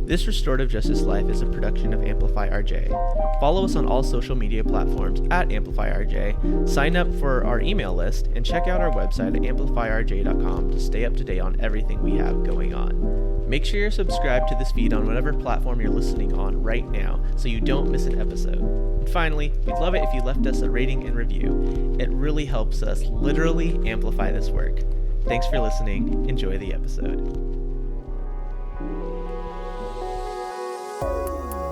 This Restorative Justice Life is a production of Amplify RJ. Follow us on all social media platforms at Amplify RJ, sign up for our email list, and check out our website at amplifyrj.com to stay up to date on everything we have going on. Make sure you're subscribed to this feed on whatever platform you're listening on right now so you don't miss an episode. And finally, we'd love it if you left us a rating and review. It really helps us literally amplify this work. Thanks for listening. Enjoy the episode.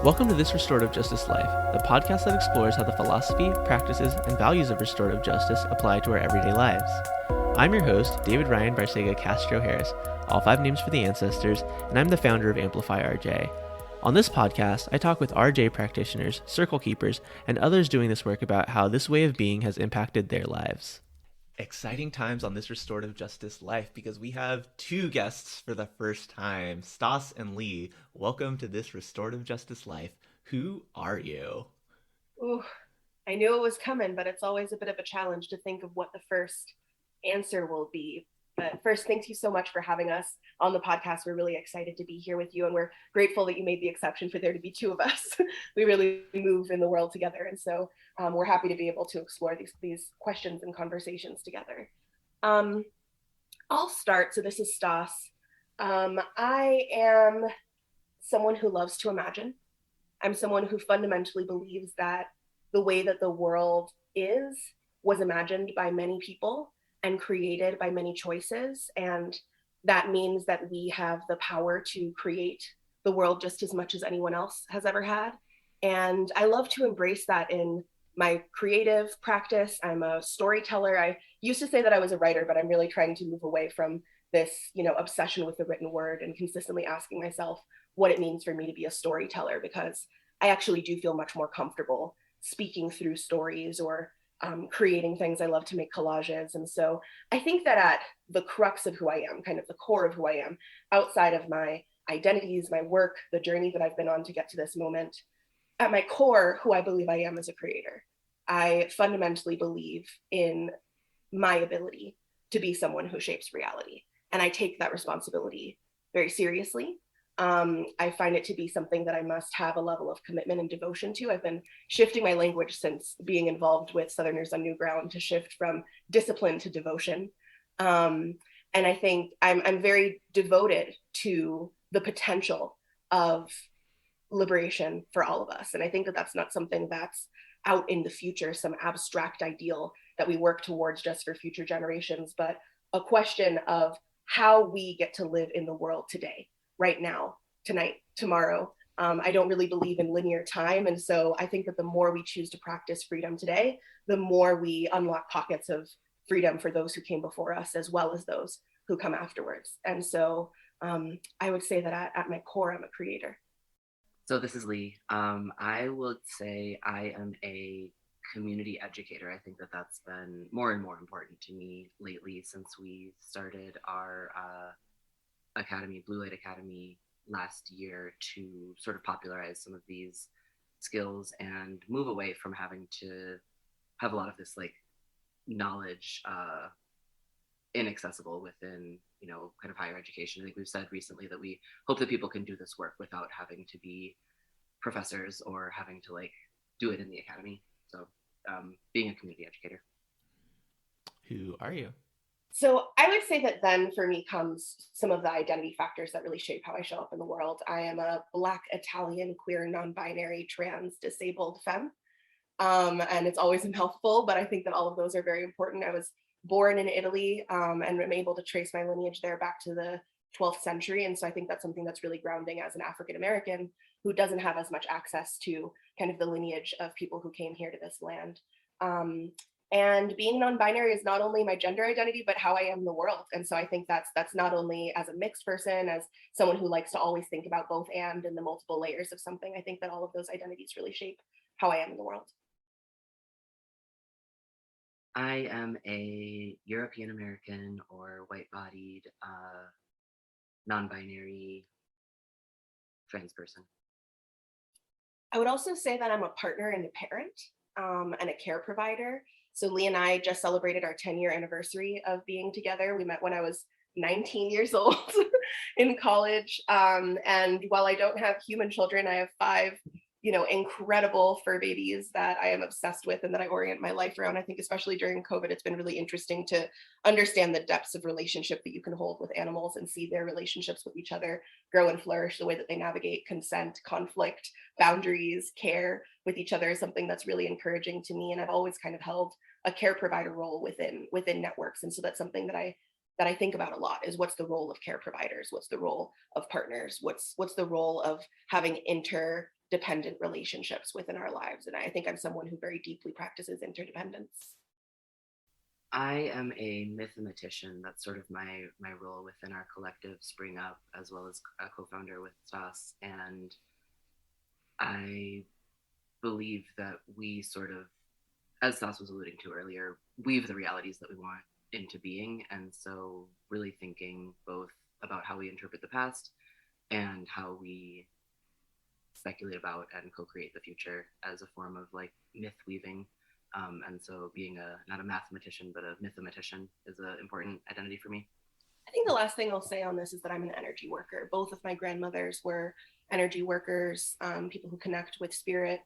Welcome to This Restorative Justice Life, the podcast that explores how the philosophy, practices, and values of restorative justice apply to our everyday lives. I'm your host, David Ryan Barcega Castro Harris, all 5 names for the ancestors, and I'm the founder of Amplify RJ. On this podcast, I talk with RJ practitioners, circle keepers, and others doing this work about how this way of being has impacted their lives. Exciting times on This Restorative Justice Life because we have 2 guests for the first time, Stas and Lea. Welcome to This Restorative Justice Life. Who are you? Ooh, I knew it was coming, but it's always a bit of a challenge to think of what the first answer will be. But first, thank you so much for having us on the podcast. We're really excited to be here with you, and we're grateful that you made the exception for there to be 2 of us. We really move in the world together, and so we're happy to be able to explore these questions and conversations together. I'll start. So this is Stas. I am someone who loves to imagine. I'm someone who fundamentally believes that the way that the world was imagined by many people and created by many choices. And that means that we have the power to create the world just as much as anyone else has ever had. And I love to embrace that in my creative practice. I'm a storyteller. I used to say that I was a writer, but I'm really trying to move away from this, obsession with the written word and consistently asking myself what it means for me to be a storyteller, because I actually do feel much more comfortable speaking through stories or creating things. I love to make collages. And so I think that at the crux of who I am, kind of the core of who I am, outside of my identities, my work, the journey that I've been on to get to this moment, at my core, who I believe I am as a creator. I fundamentally believe in my ability to be someone who shapes reality. And I take that responsibility very seriously. I find it to be something that I must have a level of commitment and devotion to. I've been shifting my language since being involved with Southerners on New Ground to shift from discipline to devotion. And I think I'm very devoted to the potential of liberation for all of us. And I think that that's not something that's out in the future, some abstract ideal that we work towards just for future generations, but a question of how we get to live in the world today, right now, tonight, tomorrow. I don't really believe in linear time. And so I think that the more we choose to practice freedom today, the more we unlock pockets of freedom for those who came before us, as well as those who come afterwards. And so I would say that at my core, I'm a creator. So this is Lea. I would say I am a community educator. I think that that's been more and more important to me lately since we started our academy, Blue Light Academy, last year to sort of popularize some of these skills and move away from having to have a lot of this like knowledge inaccessible within, kind of higher education. I think we've said recently that we hope that people can do this work without having to be professors or having to like do it in the academy. So being a community educator. Who are you? So I would say that then for me comes some of the identity factors that really shape how I show up in the world. I am a Black, Italian, queer, non-binary, trans, disabled femme. And it's always a mouthful, but I think that all of those are very important. I was born in Italy and I'm able to trace my lineage there back to the 12th century. And so I think that's something that's really grounding as an African-American who doesn't have as much access to kind of the lineage of people who came here to this land. And being non-binary is not only my gender identity, but how I am in the world. And so I think that's not only as a mixed person, as someone who likes to always think about both and the multiple layers of something. I think that all of those identities really shape how I am in the world. I am a European American or white-bodied, non-binary trans person. I would also say that I'm a partner and a parent and a care provider. So Lea and I just celebrated our 10-year anniversary of being together. We met when I was 19 years old in college. And while I don't have human children, I have 5, incredible fur babies that I am obsessed with and that I orient my life around. I think especially during COVID, it's been really interesting to understand the depths of relationship that you can hold with animals and see their relationships with each other grow and flourish. The way that they navigate consent, conflict, boundaries, care with each other is something that's really encouraging to me. And I've always kind of held a care provider role within networks. And so that's something that I think about a lot, is what's the role of care providers? What's the role of partners? What's the role of having interdependent relationships within our lives? And I think I'm someone who very deeply practices interdependence. I am a mathematician. That's sort of my role within our collective Spring Up, as well as a co-founder with Stas. And I believe that we sort of, as Stas was alluding to earlier, weave the realities that we want into being. And so really thinking both about how we interpret the past and how we speculate about and co-create the future as a form of like myth weaving. And so being not a mathematician, but a mythomatician is an important identity for me. I think the last thing I'll say on this is that I'm an energy worker. Both of my grandmothers were energy workers, people who connect with spirit,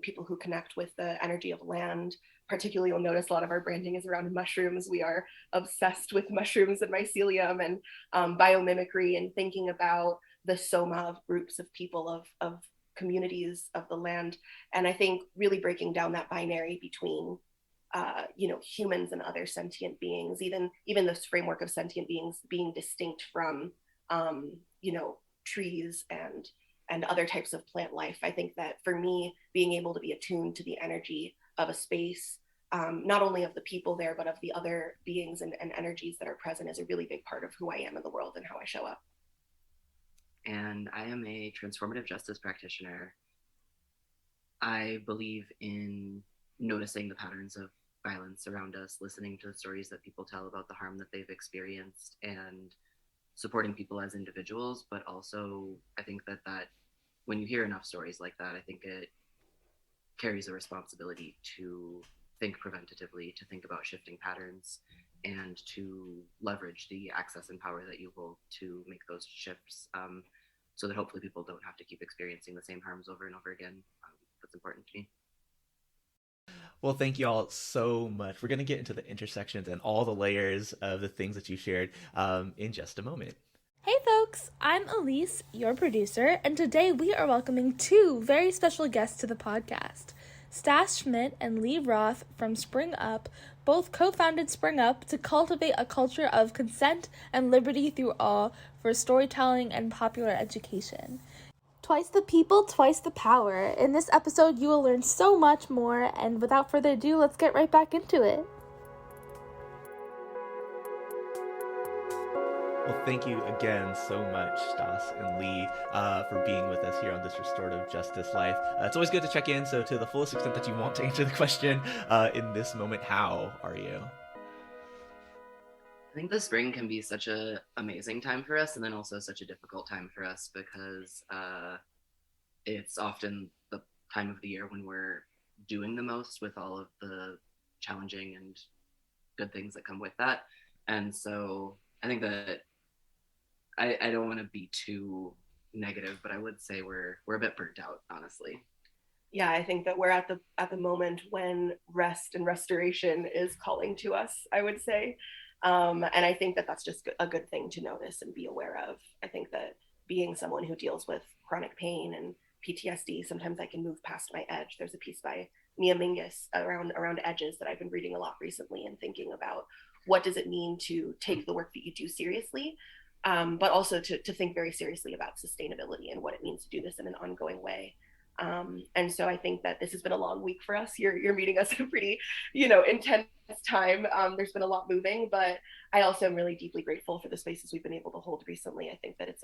people who connect with the energy of land. Particularly, you'll notice a lot of our branding is around mushrooms. We are obsessed with mushrooms and mycelium and biomimicry, and thinking about the soma of groups of people, of communities of the land. And I think really breaking down that binary between humans and other sentient beings, even this framework of sentient beings being distinct from trees and other types of plant life. I think that for me, being able to be attuned to the energy of a space, not only of the people there, but of the other beings and energies that are present, is a really big part of who I am in the world and how I show up. And I am a transformative justice practitioner. I believe in noticing the patterns of violence around us, listening to the stories that people tell about the harm that they've experienced, and supporting people as individuals. But also, I think that when you hear enough stories like that, I think it carries a responsibility to think preventatively, to think about shifting patterns, and to leverage the access and power that you hold to make those shifts, so that hopefully people don't have to keep experiencing the same harms over and over again. That's important to me. Well, thank you all so much. We're going to get into the intersections and all the layers of the things that you shared in just a moment. Hey folks, I'm Elise, your producer, and today we are welcoming 2 very special guests to the podcast. Stas Schmiedt and Lea Roth from Spring Up both co-founded Spring Up to cultivate a culture of consent and liberty through all for storytelling and popular education. Twice the people, twice the power. In this episode, you will learn so much more, and without further ado, let's get right back into it. Well, thank you again so much, Stas and Lea, for being with us here on this Restorative Justice Life. It's always good to check in, so to the fullest extent that you want to answer the question in this moment, how are you? I think the spring can be such an amazing time for us, and then also such a difficult time for us, because it's often the time of the year when we're doing the most with all of the challenging and good things that come with that. And so I think that I don't want to be too negative, but I would say we're a bit burnt out, honestly. Yeah, I think that we're at the moment when rest and restoration is calling to us, I would say. And I think that that's just a good thing to notice and be aware of. I think that being someone who deals with chronic pain and PTSD, sometimes I can move past my edge. There's a piece by Mia Mingus around edges that I've been reading a lot recently, and thinking about what does it mean to take the work that you do seriously, but also to think very seriously about sustainability and what it means to do this in an ongoing way. And so I think that this has been a long week for us. You're meeting us at a pretty, intense time. There's been a lot moving, but I also am really deeply grateful for the spaces we've been able to hold recently. I think that it's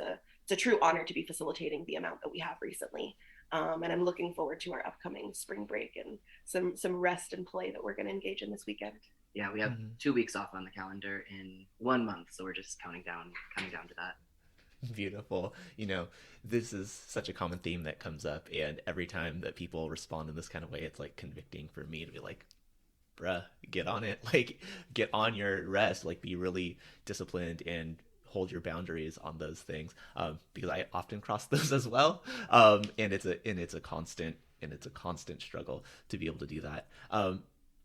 a true honor to be facilitating the amount that we have recently. And I'm looking forward to our upcoming spring break and some rest and play that we're going to engage in this weekend. Yeah, we have 2 weeks off on the calendar in 1 month, so we're just counting down to that. Beautiful. This is such a common theme that comes up, and every time that people respond in this kind of way, it's like convicting for me to be like, bruh, get on it. Like, get on your rest. Like, be really disciplined and hold your boundaries on those things. Because I often cross those as well. And it's a constant struggle to be able to do that.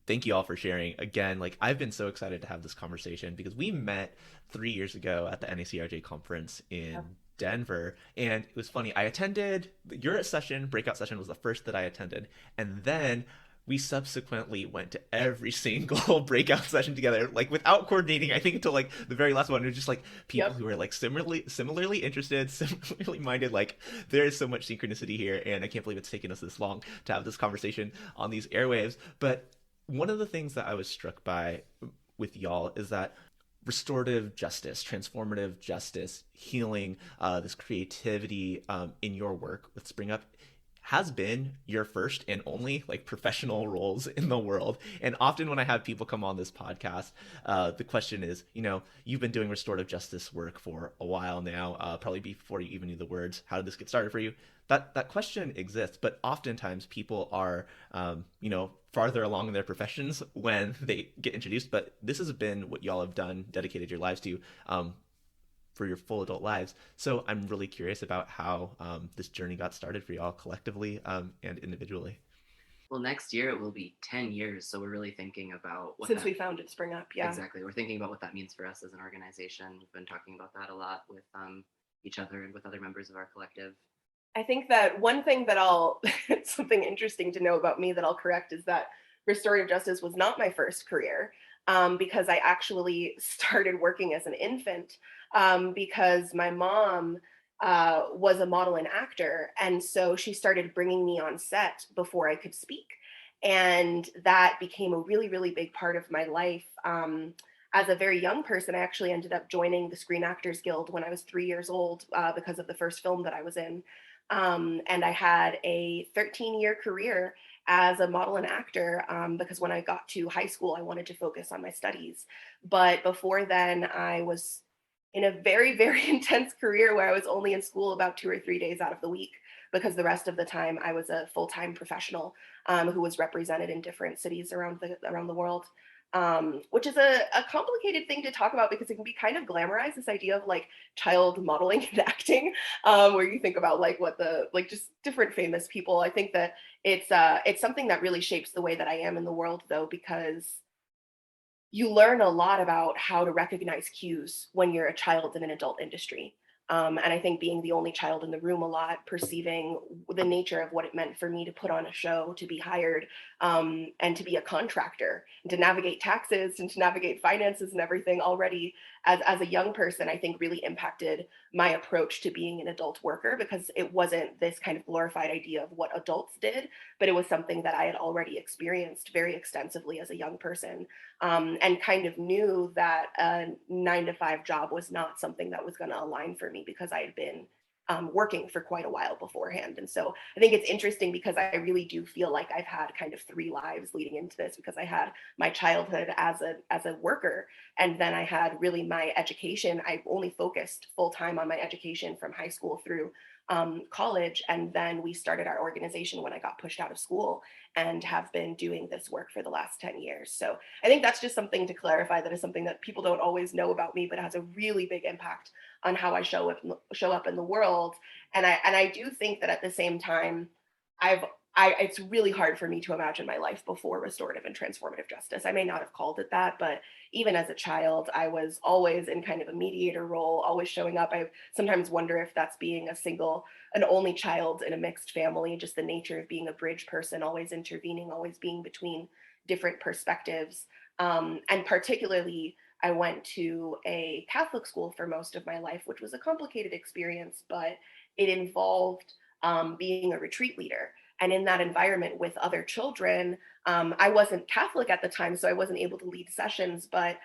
Thank you all for sharing. Again, like, I've been so excited to have this conversation because we met 3 years ago at the NACRJ conference in Denver. And it was funny. I attended your session, breakout session was the first that I attended. And then we subsequently went to every single breakout session together, like without coordinating. I think until like the very last one, it was just like people who were like similarly interested, similarly minded. Like, there is so much synchronicity here, and I can't believe it's taken us this long to have this conversation on these airwaves. But one of the things that I was struck by with y'all is that restorative justice, transformative justice, healing, this creativity in your work with Spring Up has been your first and only like professional roles in the world. And often when I have people come on this podcast, the question is, you've been doing restorative justice work for a while now, probably before you even knew the words. How did this get started for you? That question exists, but oftentimes people are, farther along in their professions when they get introduced. But this has been what y'all have done, dedicated your lives to, for your full adult lives. So I'm really curious about how this journey got started for y'all collectively and individually. Well, next year it will be 10 years. So we're really thinking about since we founded Spring Up. Yeah, exactly. We're thinking about what that means for us as an organization. We've been talking about that a lot with each other and with other members of our collective. I think that one thing that something interesting to know about me that I'll correct is that restorative justice was not my first career, because I actually started working as an infant, because my mom was a model and actor. And so she started bringing me on set before I could speak. And that became a really, really big part of my life. As a very young person, I actually ended up joining the Screen Actors Guild when I was 3 years old, because of the first film that I was in. And I had a 13-year career as a model and actor, because when I got to high school, I wanted to focus on my studies. But before then, I was in a very, very intense career where I was only in school about 2 or 3 days out of the week, because the rest of the time I was a full-time professional, who was represented in different cities around the world. Which is a complicated thing to talk about because it can be kind of glamorized, this idea of like child modeling and acting, where you think about like just different famous people. I think that it's something that really shapes the way that I am in the world, though, because you learn a lot about how to recognize cues when you're a child in an adult industry. And I think being the only child in the room a lot, perceiving the nature of what it meant for me to put on a show, to be hired, and to be a contractor, and to navigate taxes and to navigate finances and everything already as a young person, I think really impacted my approach to being an adult worker, because it wasn't this kind of glorified idea of what adults did, but it was something that I had already experienced very extensively as a young person, and kind of knew that a 9-to-5 job was not something that was going to align for me, because I had been working for quite a while beforehand. And so I think it's interesting because I really do feel like I've had kind of 3 lives leading into this, because I had my childhood as a worker, and then I had really my education. I only focused full time on my education from high school through college, and then we started our organization when I got pushed out of school, and have been doing this work for the last 10 years. So I think that's just something to clarify, that is something that people don't always know about me, but has a really big impact on how I show up in the world. And I do think that at the same time, it's really hard for me to imagine my life before restorative and transformative justice. I may not have called it that, but even as a child, I was always in kind of a mediator role, always showing up. I sometimes wonder if that's being an only child in a mixed family, just the nature of being a bridge person, always intervening, always being between different perspectives. And particularly, I went to a Catholic school for most of my life, which was a complicated experience, but it involved being a retreat leader. And in that environment with other children, I wasn't Catholic at the time, so I wasn't able to lead sessions. But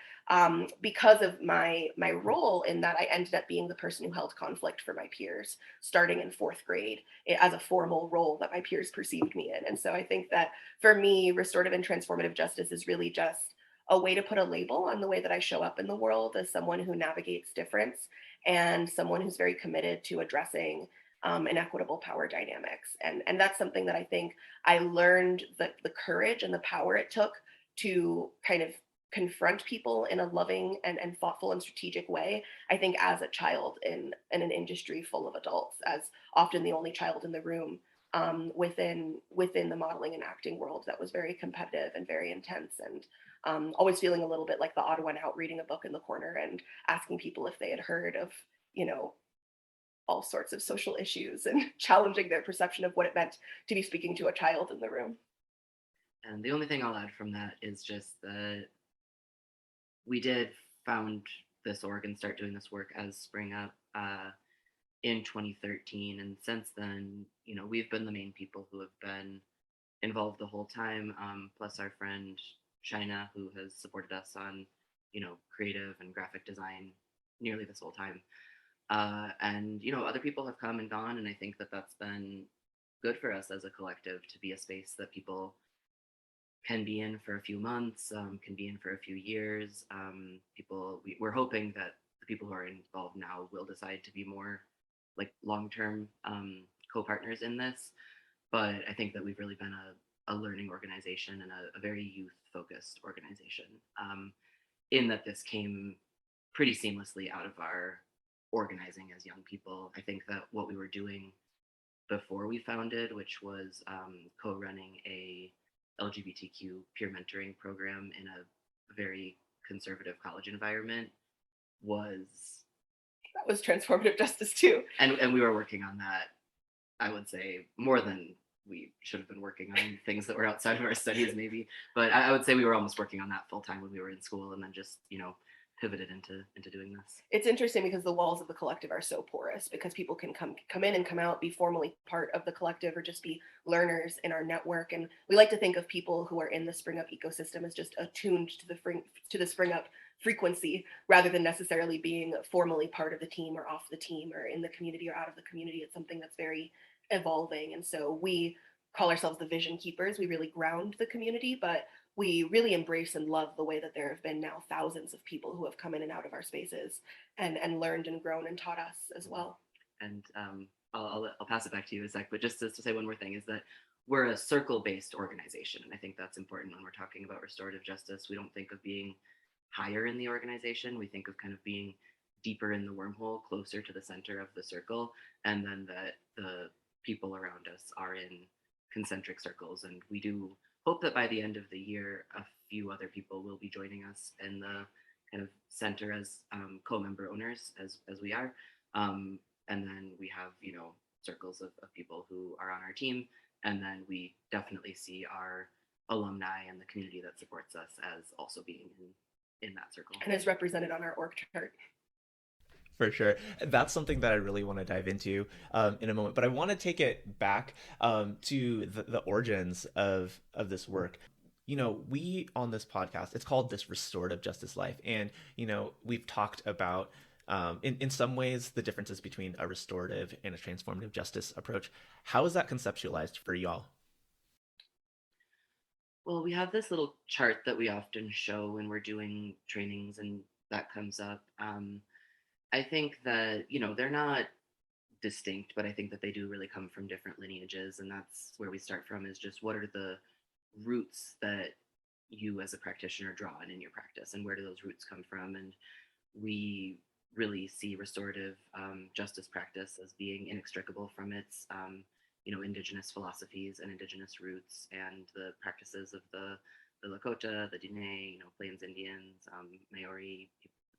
because of my role in that, I ended up being the person who held conflict for my peers, starting in 4th grade, as a formal role that my peers perceived me in. And so I think that for me, restorative and transformative justice is really just a way to put a label on the way that I show up in the world as someone who navigates difference, and someone who's very committed to addressing inequitable power dynamics. And that's something that I think I learned, the courage and the power it took to kind of confront people in a loving and thoughtful and strategic way. I think as a child in an industry full of adults, as often the only child in the room, within the modeling and acting world that was very competitive and very intense, and always feeling a little bit like the odd one out, reading a book in the corner and asking people if they had heard of, you know, all sorts of social issues and challenging their perception of what it meant to be speaking to a child in the room. And the only thing I'll add from that is just that we did found this org and start doing this work as Spring Up in 2013. And since then, you know, we've been the main people who have been involved the whole time, plus our friend China, who has supported us on, you know, creative and graphic design nearly this whole time. And, you know, other people have come and gone. And I think that that's been good for us as a collective to be a space that people can be in for a few months, can be in for a few years. We're hoping that the people who are involved now will decide to be more like long-term co-partners in this. But I think that we've really been a learning organization and a very youth-focused organization, in that this came pretty seamlessly out of our organizing as young people. I think that what we were doing before we founded, which was co-running a LGBTQ peer mentoring program in a very conservative college environment, was transformative justice too. And we were working on that, I would say, more than we should have been working on things that were outside of our studies maybe, but I would say we were almost working on that full time when we were in school, and then just, you know, pivoted into doing this. It's interesting because the walls of the collective are so porous, because people can come in and come out, be formally part of the collective, or just be learners in our network. And we like to think of people who are in the Spring Up ecosystem as just attuned to the Spring Up frequency, rather than necessarily being formally part of the team or off the team or in the community or out of the community. It's something that's very evolving. And so we call ourselves the vision keepers. We really ground the community, but we really embrace and love the way that there have been now thousands of people who have come in and out of our spaces and learned and grown and taught us as well. And I'll pass it back to you in a sec, but just to say one more thing is that we're a circle-based organization. And I think that's important when we're talking about restorative justice. We don't think of being higher in the organization. We think of kind of being deeper in the wormhole, closer to the center of the circle, and then that the people around us are in concentric circles. And we do hope that by the end of the year, a few other people will be joining us in the kind of center as co-member owners, as we are. And then we have, you know, circles of people who are on our team. And then we definitely see our alumni and the community that supports us as also being in that circle. And is represented on our org chart. For sure. That's something that I really want to dive into in a moment. But I want to take it back to the origins of this work. You know, we on this podcast, it's called This Restorative Justice Life. And, you know, we've talked about, in some ways, the differences between a restorative and a transformative justice approach. How is that conceptualized for y'all? Well, we have this little chart that we often show when we're doing trainings, and that comes up. I think that, you know, they're not distinct, but I think that they do really come from different lineages. And that's where we start from, is just what are the roots that you as a practitioner draw in your practice, and where do those roots come from? And we really see restorative justice practice as being inextricable from its, you know, indigenous philosophies and indigenous roots, and the practices of the Lakota, the Diné, you know, Plains Indians, Maori,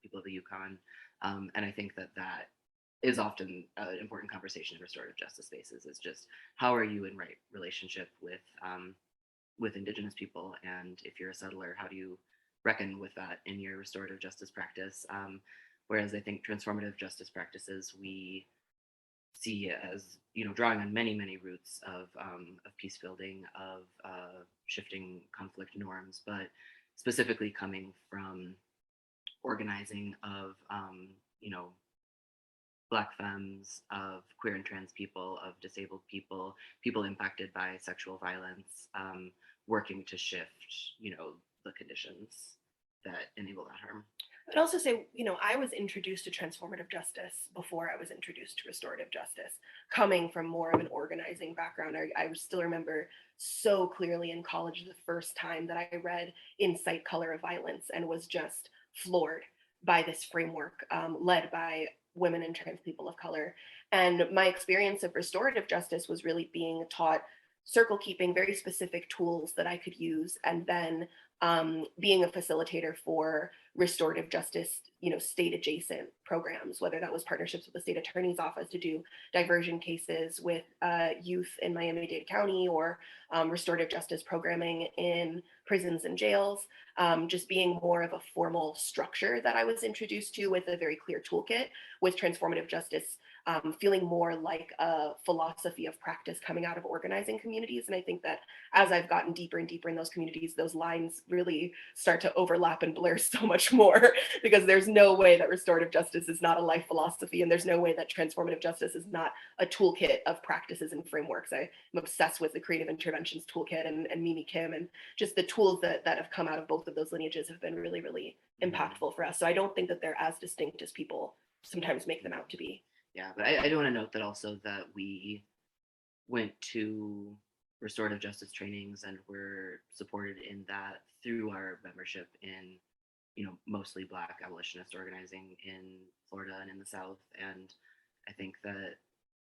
people of the Yukon. And I think that is often an important conversation in restorative justice spaces, is just how are you in right relationship with indigenous people? And if you're a settler, how do you reckon with that in your restorative justice practice? Whereas I think transformative justice practices, we see as, you know, drawing on many, many roots of peace building, of shifting conflict norms, but specifically coming from organizing of, you know, Black femmes, of queer and trans people, of disabled people, people impacted by sexual violence, working to shift, you know, the conditions that enable that harm. I'd also say, I was introduced to transformative justice before I was introduced to restorative justice, coming from more of an organizing background. I still remember so clearly in college the first time that I read Insight, Color of Violence and was just floored by this framework led by women and trans people of color. And my experience of restorative justice was really being taught circle keeping, very specific tools that I could use, and then being a facilitator for restorative justice, state adjacent programs, whether that was partnerships with the state attorney's office to do diversion cases with youth in Miami-Dade County, or restorative justice programming in prisons and jails, just being more of a formal structure that I was introduced to with a very clear toolkit. With transformative justice feeling more like a philosophy of practice coming out of organizing communities. And I think that as I've gotten deeper and deeper in those communities, those lines really start to overlap and blur so much more, because there's no way that restorative justice is not a life philosophy, and there's no way that transformative justice is not a toolkit of practices and frameworks. I'm obsessed with the creative interventions toolkit and Mimi Kim, and just the tools that have come out of both of those lineages have been really, really impactful for us. So I don't think that they're as distinct as people sometimes make them out to be. Yeah, but I do want to note that also that we went to restorative justice trainings and were supported in that through our membership in, mostly Black abolitionist organizing in Florida and in the South. And I think that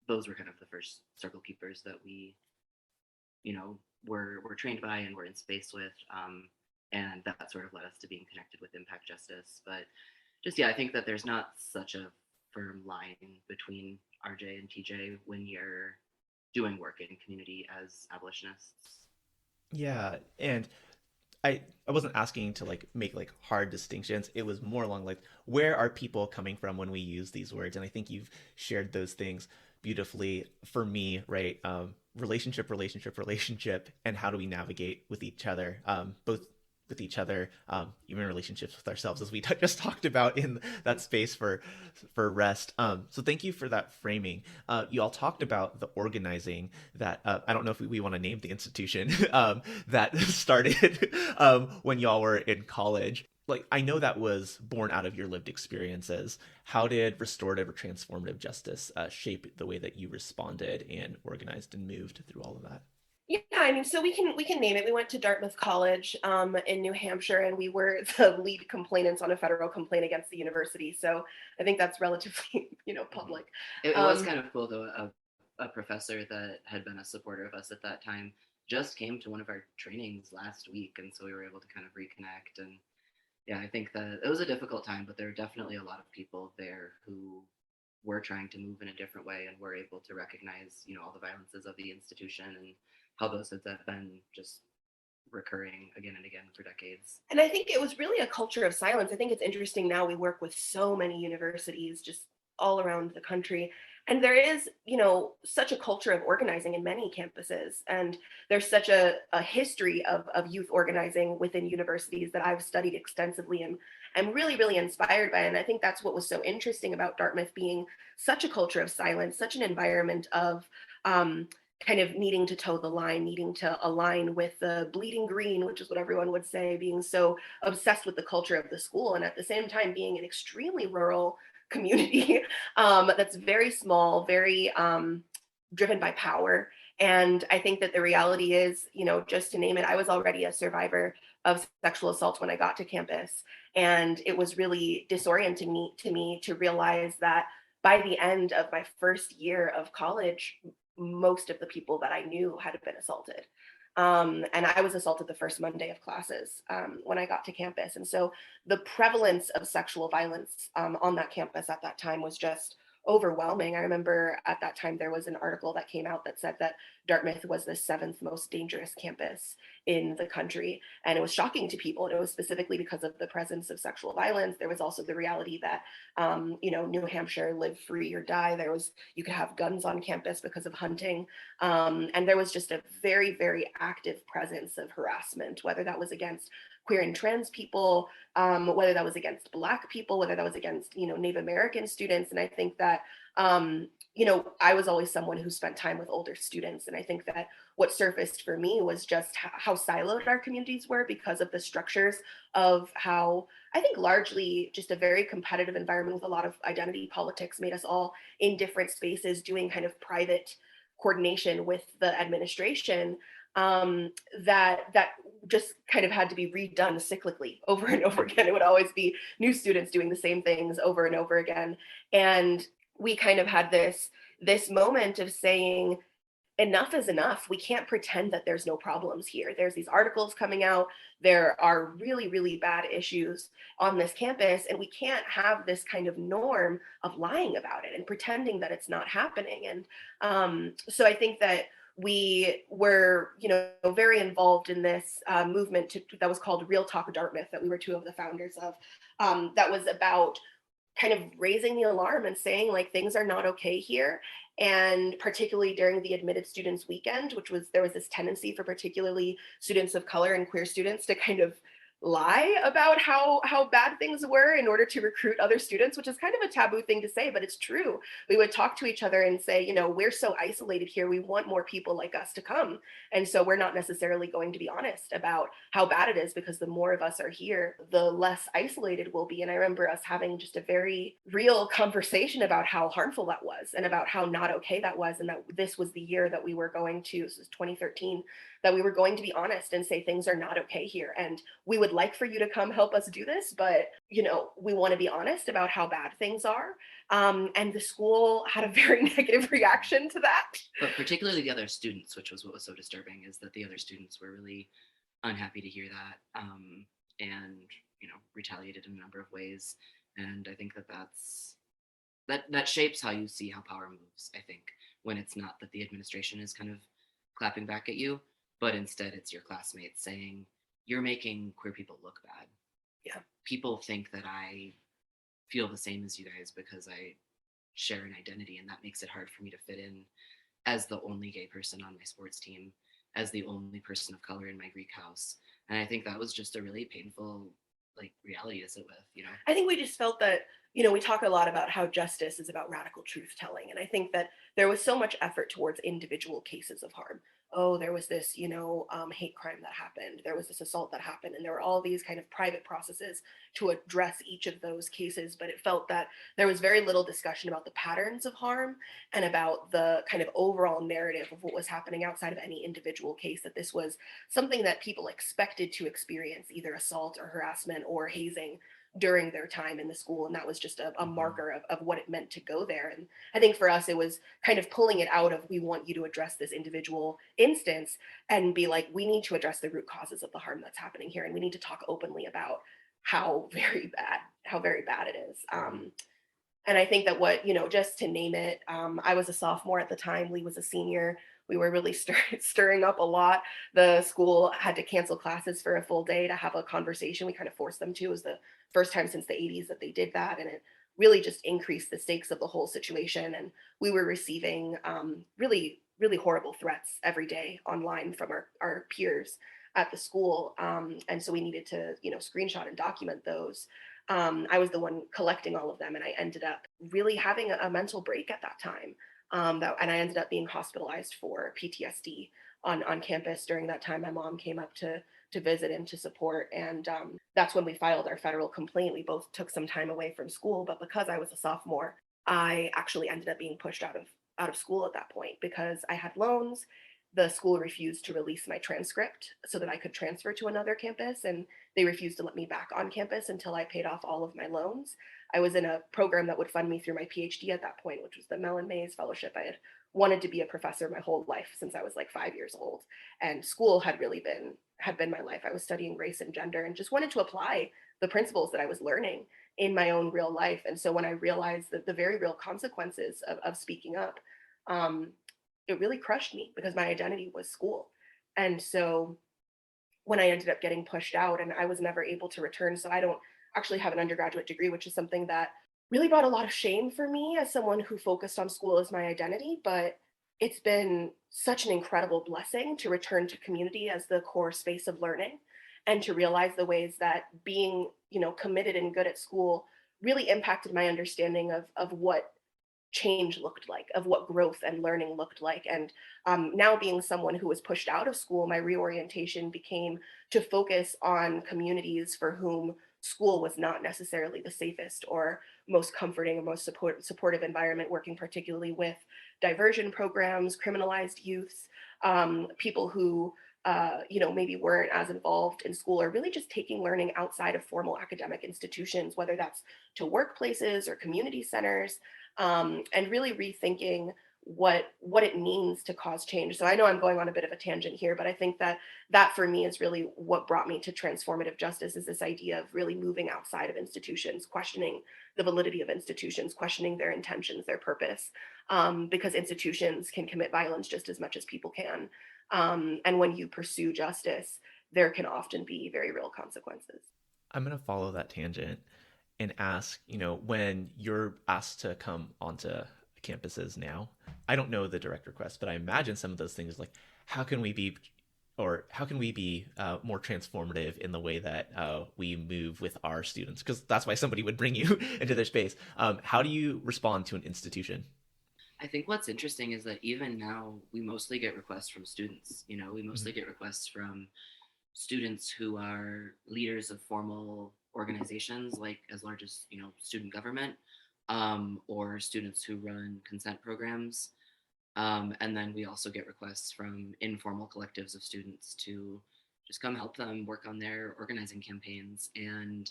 those were kind of the first circle keepers that we, were trained by and were in space with. And that sort of led us to being connected with impact justice. But just, I think that there's not such a firm line between RJ and TJ when you're doing work in community as abolitionists. Yeah, and I wasn't asking to like make like hard distinctions. It was more along like, where are people coming from when we use these words? And I think you've shared those things beautifully. For me, right? Relationship, and how do we navigate with each other, both with each other, even relationships with ourselves, as we just talked about in that space for rest. So thank you for that framing. You all talked about the organizing that I don't know if we want to name the institution that started when y'all were in college. Like, I know that was born out of your lived experiences. How did restorative or transformative justice shape the way that you responded and organized and moved through all of that? Yeah, I mean, so we can name it. We went to Dartmouth College in New Hampshire, and we were the lead complainants on a federal complaint against the university. So I think that's relatively, public. It was kind of cool, though. A professor that had been a supporter of us at that time just came to one of our trainings last week, and so we were able to kind of reconnect. And yeah, I think that it was a difficult time, but there were definitely a lot of people there who were trying to move in a different way and were able to recognize, all the violences of the institution and how those have been just recurring again and again for decades. And I think it was really a culture of silence. I think it's interesting now, we work with so many universities just all around the country. And there is, such a culture of organizing in many campuses. And there's such a history of youth organizing within universities that I've studied extensively and I'm really, really inspired by. And I think that's what was so interesting about Dartmouth being such a culture of silence, such an environment of kind of needing to toe the line, needing to align with the bleeding green, which is what everyone would say, being so obsessed with the culture of the school. And at the same time, being an extremely rural community that's very small, very driven by power. And I think that the reality is, just to name it, I was already a survivor of sexual assault when I got to campus. And it was really disorienting to me to realize that by the end of my first year of college, most of the people that I knew had been assaulted. And I was assaulted the first Monday of classes when I got to campus. And so the prevalence of sexual violence on that campus at that time was just overwhelming. I remember at that time there was an article that came out that said that Dartmouth was the 7th most dangerous campus in the country. And it was shocking to people. And it was specifically because of the presence of sexual violence. There was also the reality that, New Hampshire, live free or die. You could have guns on campus because of hunting. And there was just a very, very active presence of harassment, whether that was against queer and trans people, whether that was against Black people, whether that was against, Native American students. And I think that, I was always someone who spent time with older students. And I think that what surfaced for me was just how siloed our communities were because of the structures of how I think largely just a very competitive environment with a lot of identity politics made us all in different spaces doing kind of private coordination with the administration, that just kind of had to be redone cyclically over and over again. It would always be new students doing the same things over and over again. And we kind of had this moment of saying enough is enough. We can't pretend that there's no problems here. There's these articles coming out. There are really, really bad issues on this campus, and we can't have this kind of norm of lying about it and pretending that it's not happening. And so I think that we were, very involved in this movement that was called Real Talk Dartmouth, that we were two of the founders of, that was about kind of raising the alarm and saying like things are not okay here. And particularly during the admitted students weekend, there was this tendency for particularly students of color and queer students to kind of lie about how bad things were in order to recruit other students, which is kind of a taboo thing to say, but it's true. We would talk to each other and say, we're so isolated here, we want more people like us to come. And so we're not necessarily going to be honest about how bad it is, because the more of us are here, the less isolated we'll be. And I remember us having just a very real conversation about how harmful that was and about how not okay that was. And that this was the year that we were going to, this was 2013, that we were going to be honest and say things are not okay here. And we would like for you to come help us do this, but we want to be honest about how bad things are. And the school had a very negative reaction to that. But particularly the other students, which was what was so disturbing, is that the other students were really unhappy to hear that, and retaliated in a number of ways. And I think that shapes how you see how power moves. I think when it's not that the administration is kind of clapping back at you, but instead it's your classmates saying, you're making queer people look bad. Yeah. People think that I feel the same as you guys because I share an identity, and that makes it hard for me to fit in as the only gay person on my sports team, as the only person of color in my Greek house. And I think that was just a really painful reality to sit with, I think we just felt that, we talk a lot about how justice is about radical truth telling. And I think that there was so much effort towards individual cases of harm. Oh, there was this, hate crime that happened. There was this assault that happened. And there were all these kind of private processes to address each of those cases. But it felt that there was very little discussion about the patterns of harm and about the kind of overall narrative of what was happening outside of any individual case, that this was something that people expected to experience, either assault or harassment or hazing during their time in the school. And that was just a marker of what it meant to go there. And I think for us, it was kind of pulling it out of, we want you to address this individual instance and be like, we need to address the root causes of the harm that's happening here. And we need to talk openly about how very bad it is. And I think that just to name it, I was a sophomore at the time, Lee was a senior. We were really stirring up a lot. The school had to cancel classes for a full day to have a conversation. We kind of forced them to. It was the first time since the 80s that they did that. And it really just increased the stakes of the whole situation. And we were receiving really, really horrible threats every day online from our peers at the school. And so we needed to, screenshot and document those. I was the one collecting all of them, and I ended up really having a mental break at that time. And I ended up being hospitalized for PTSD on campus during that time. My mom came up to visit and to support, and that's when we filed our federal complaint. We both took some time away from school, but because I was a sophomore, I actually ended up being pushed out of school at that point because I had loans. The school refused to release my transcript so that I could transfer to another campus, and they refused to let me back on campus until I paid off all of my loans. I was in a program that would fund me through my PhD at that point, which was the Mellon Mays Fellowship. I had wanted to be a professor my whole life since I was like 5 years old, and school had been my life. I was studying race and gender and just wanted to apply the principles that I was learning in my own real life. And so when I realized that the very real consequences of speaking up, it really crushed me because my identity was school. And so when I ended up getting pushed out, and I was never able to return, so I don't actually have an undergraduate degree, which is something that really brought a lot of shame for me as someone who focused on school as my identity. But it's been such an incredible blessing to return to community as the core space of learning, and to realize the ways that being, committed and good at school really impacted my understanding of what change looked like, of what growth and learning looked like. And now, being someone who was pushed out of school, my reorientation became to focus on communities for whom school was not necessarily the safest or most comforting or most supportive environment, working particularly with diversion programs, criminalized youths, people who maybe weren't as involved in school, or really just taking learning outside of formal academic institutions, whether that's to workplaces or community centers, and really rethinking what it means to cause change. So I know I'm going on a bit of a tangent here, but I think that for me is really what brought me to transformative justice, is this idea of really moving outside of institutions, questioning the validity of institutions, questioning their intentions, their purpose, because institutions can commit violence just as much as people can. And when you pursue justice, there can often be very real consequences. I'm going to follow that tangent and ask, when you're asked to come onto campuses now, I don't know the direct request, but I imagine some of those things, like how can we be more transformative in the way that we move with our students? Because that's why somebody would bring you into their space. How do you respond to an institution? I think what's interesting is that even now we mostly get requests from students. We mostly get requests from students who are leaders of formal organizations, like as large as student government, or students who run consent programs. And then we also get requests from informal collectives of students to just come help them work on their organizing campaigns. And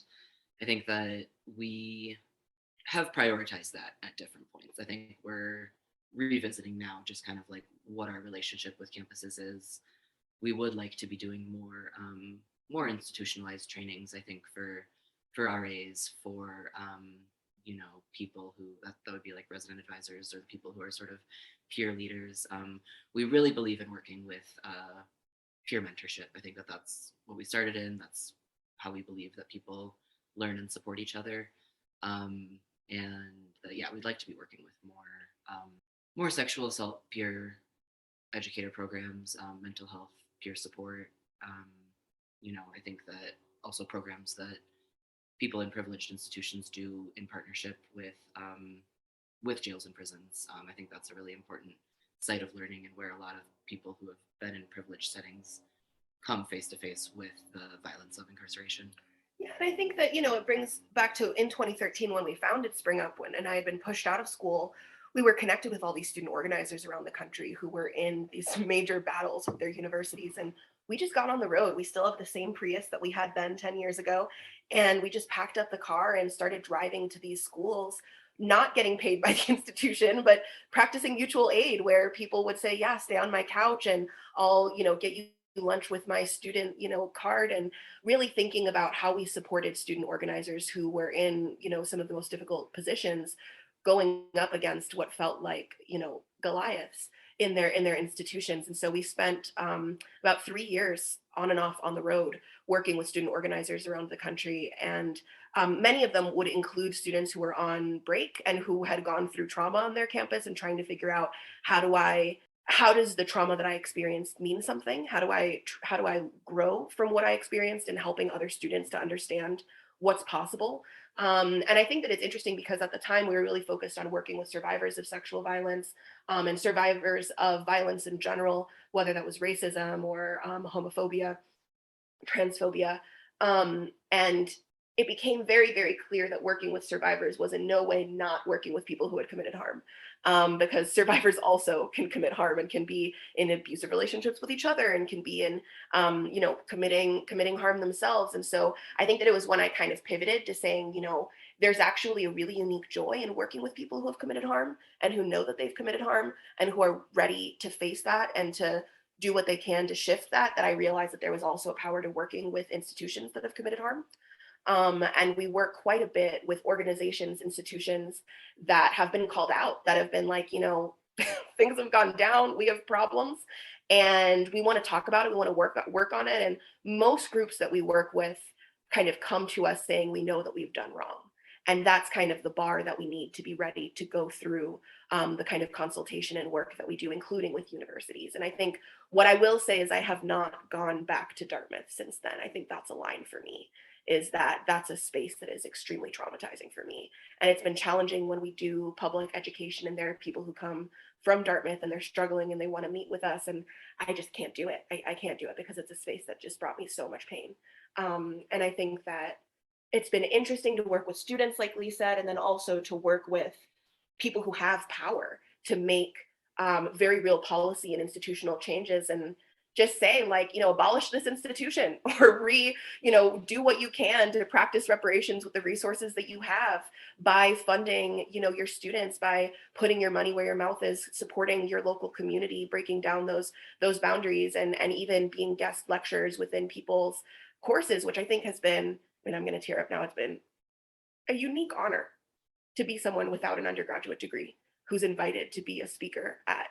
I think that we have prioritized that at different points. I think we're revisiting now just kind of like what our relationship with campuses is. We would like to be doing more institutionalized trainings, I think, for RAs, for people who that would be like resident advisors, or the people who are sort of peer leaders. We really believe in working with peer mentorship. I think that's what we started in. That's how we believe that people learn and support each other. We'd like to be working with more sexual assault peer educator programs, mental health peer support. I think that also programs that people in privileged institutions do in partnership with jails and prisons. I think that's a really important site of learning, and where a lot of people who have been in privileged settings come face to face with the violence of incarceration. Yeah, and I think that, it brings back to in 2013 when we founded Spring Up, and I had been pushed out of school. We were connected with all these student organizers around the country who were in these major battles with their universities. And we just got on the road. We still have the same Prius that we had then 10 years ago. And we just packed up the car and started driving to these schools, not getting paid by the institution, but practicing mutual aid, where people would say, yeah, stay on my couch and I'll, get you lunch with my student, card, and really thinking about how we supported student organizers who were in, some of the most difficult positions, going up against what felt like, Goliaths in their institutions. And so we spent about 3 years on and off on the road working with student organizers around the country. And many of them would include students who were on break and who had gone through trauma on their campus, and trying to figure out, how does the trauma that I experienced mean something? How do I grow from what I experienced, and helping other students to understand what's possible? And I think that it's interesting because at the time we were really focused on working with survivors of sexual violence, and survivors of violence in general, whether that was racism or homophobia, transphobia. And it became very, very clear that working with survivors was in no way not working with people who had committed harm, because survivors also can commit harm and can be in abusive relationships with each other, and can be in, committing harm themselves. And so I think that it was when I kind of pivoted to saying, there's actually a really unique joy in working with people who have committed harm, and who know that they've committed harm, and who are ready to face that and to do what they can to shift that I realized that there was also a power to working with institutions that have committed harm. And we work quite a bit with organizations, institutions that have been called out, that have been like, things have gone down, we have problems, and we want to talk about it, we want to work on it. And most groups that we work with kind of come to us saying, we know that we've done wrong. And that's kind of the bar that we need to be ready to go through the kind of consultation and work that we do, including with universities. And I think what I will say is I have not gone back to Dartmouth since then. I think that's a line for me. is that that's a space that is extremely traumatizing for me. And it's been challenging when we do public education and there are people who come from Dartmouth and they're struggling and they want to meet with us. And I just can't do it. I can't do it because it's a space that just brought me so much pain. And I think that it's been interesting to work with students, like Lee said, and then also to work with people who have power to make very real policy and institutional changes, and just say, like, abolish this institution, or do what you can to practice reparations with the resources that you have by funding, your students, by putting your money where your mouth is, supporting your local community, breaking down those boundaries, and even being guest lecturers within people's courses, which I think has been, and I'm going to tear up now, it's been a unique honor to be someone without an undergraduate degree who's invited to be a speaker at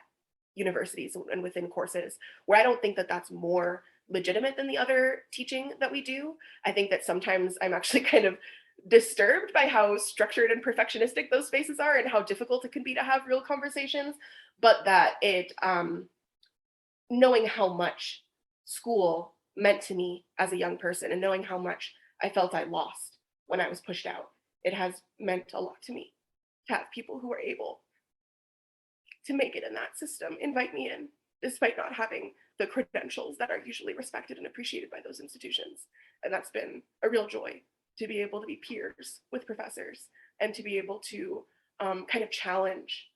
universities and within courses, where I don't think that that's more legitimate than the other teaching that we do. I think that sometimes I'm actually kind of disturbed by how structured and perfectionistic those spaces are and how difficult it can be to have real conversations, but that knowing how much school meant to me as a young person and knowing how much I felt I lost when I was pushed out, it has meant a lot to me to have people who are able to make it in that system invite me in, despite not having the credentials that are usually respected and appreciated by those institutions. And that's been a real joy, to be able to be peers with professors and to be able to kind of challenge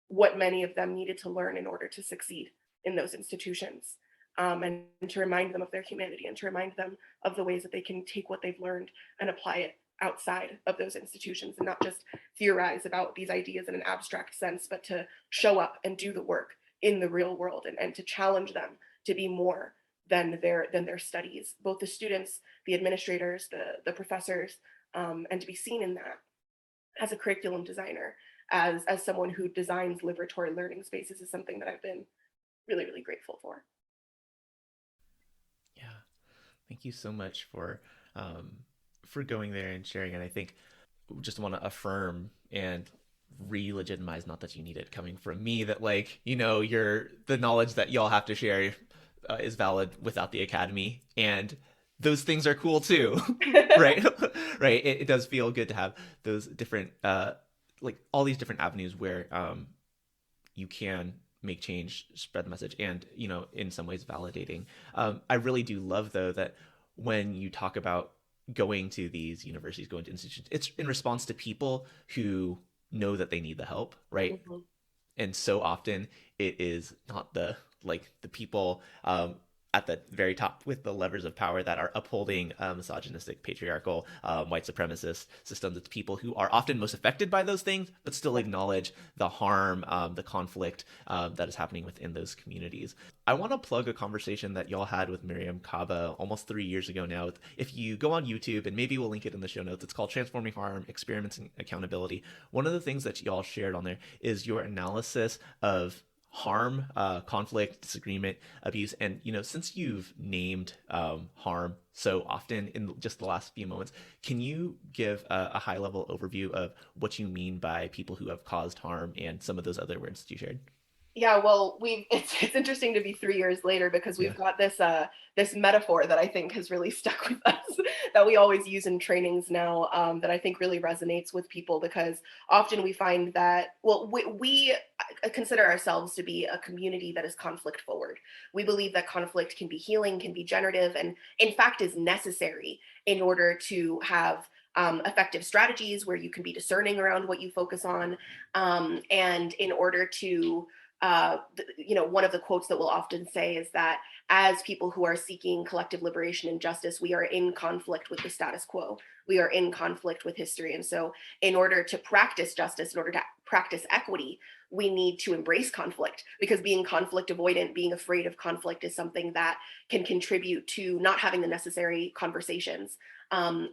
what many of them needed to learn in order to succeed in those institutions, and to remind them of their humanity and to remind them of the ways that they can take what they've learned and apply it outside of those institutions, and not just theorize about these ideas in an abstract sense, but to show up and do the work in the real world, and to challenge them to be more than their studies, both the students, the administrators, the professors, and to be seen in that as a curriculum designer, as someone who designs liberatory learning spaces, is something that I've been really, really grateful for. Yeah, thank you so much for going there and sharing. And I think just want to affirm and re-legitimize, not that you need it coming from me, that, like, the knowledge that y'all have to share is valid without the academy, and those things are cool too. Right. Right. It does feel good to have those different like all these different avenues where you can make change, spread the message, and in some ways validating. I really do love, though, that when you talk about going to these universities, going to institutions, it's in response to people who know that they need the help, right? Mm-hmm. And so often it is not the people at the very top with the levers of power that are upholding misogynistic, patriarchal, white supremacist systems. It's people who are often most affected by those things, but still acknowledge the harm, the conflict that is happening within those communities. I want to plug a conversation that y'all had with Miriam Kaba almost 3 years ago now. If you go on YouTube, and maybe we'll link it in the show notes, it's called Transforming Harm, Experiments in Accountability. One of the things that y'all shared on there is your analysis of harm, conflict, disagreement, abuse. And, since you've named harm so often in just the last few moments, can you give a high level overview of what you mean by people who have caused harm and some of those other words that you shared? Yeah, well, it's interesting to be 3 years later, because we've got this metaphor that I think has really stuck with us that we always use in trainings now, that I think really resonates with people, because often we find that, well, we consider ourselves to be a community that is conflict forward. We believe that conflict can be healing, can be generative, and in fact is necessary in order to have effective strategies where you can be discerning around what you focus on, and in order to one of the quotes that we'll often say is that as people who are seeking collective liberation and justice, we are in conflict with the status quo. We are in conflict with history. And so in order to practice justice, in order to practice equity, we need to embrace conflict, because being conflict avoidant, being afraid of conflict, is something that can contribute to not having the necessary conversations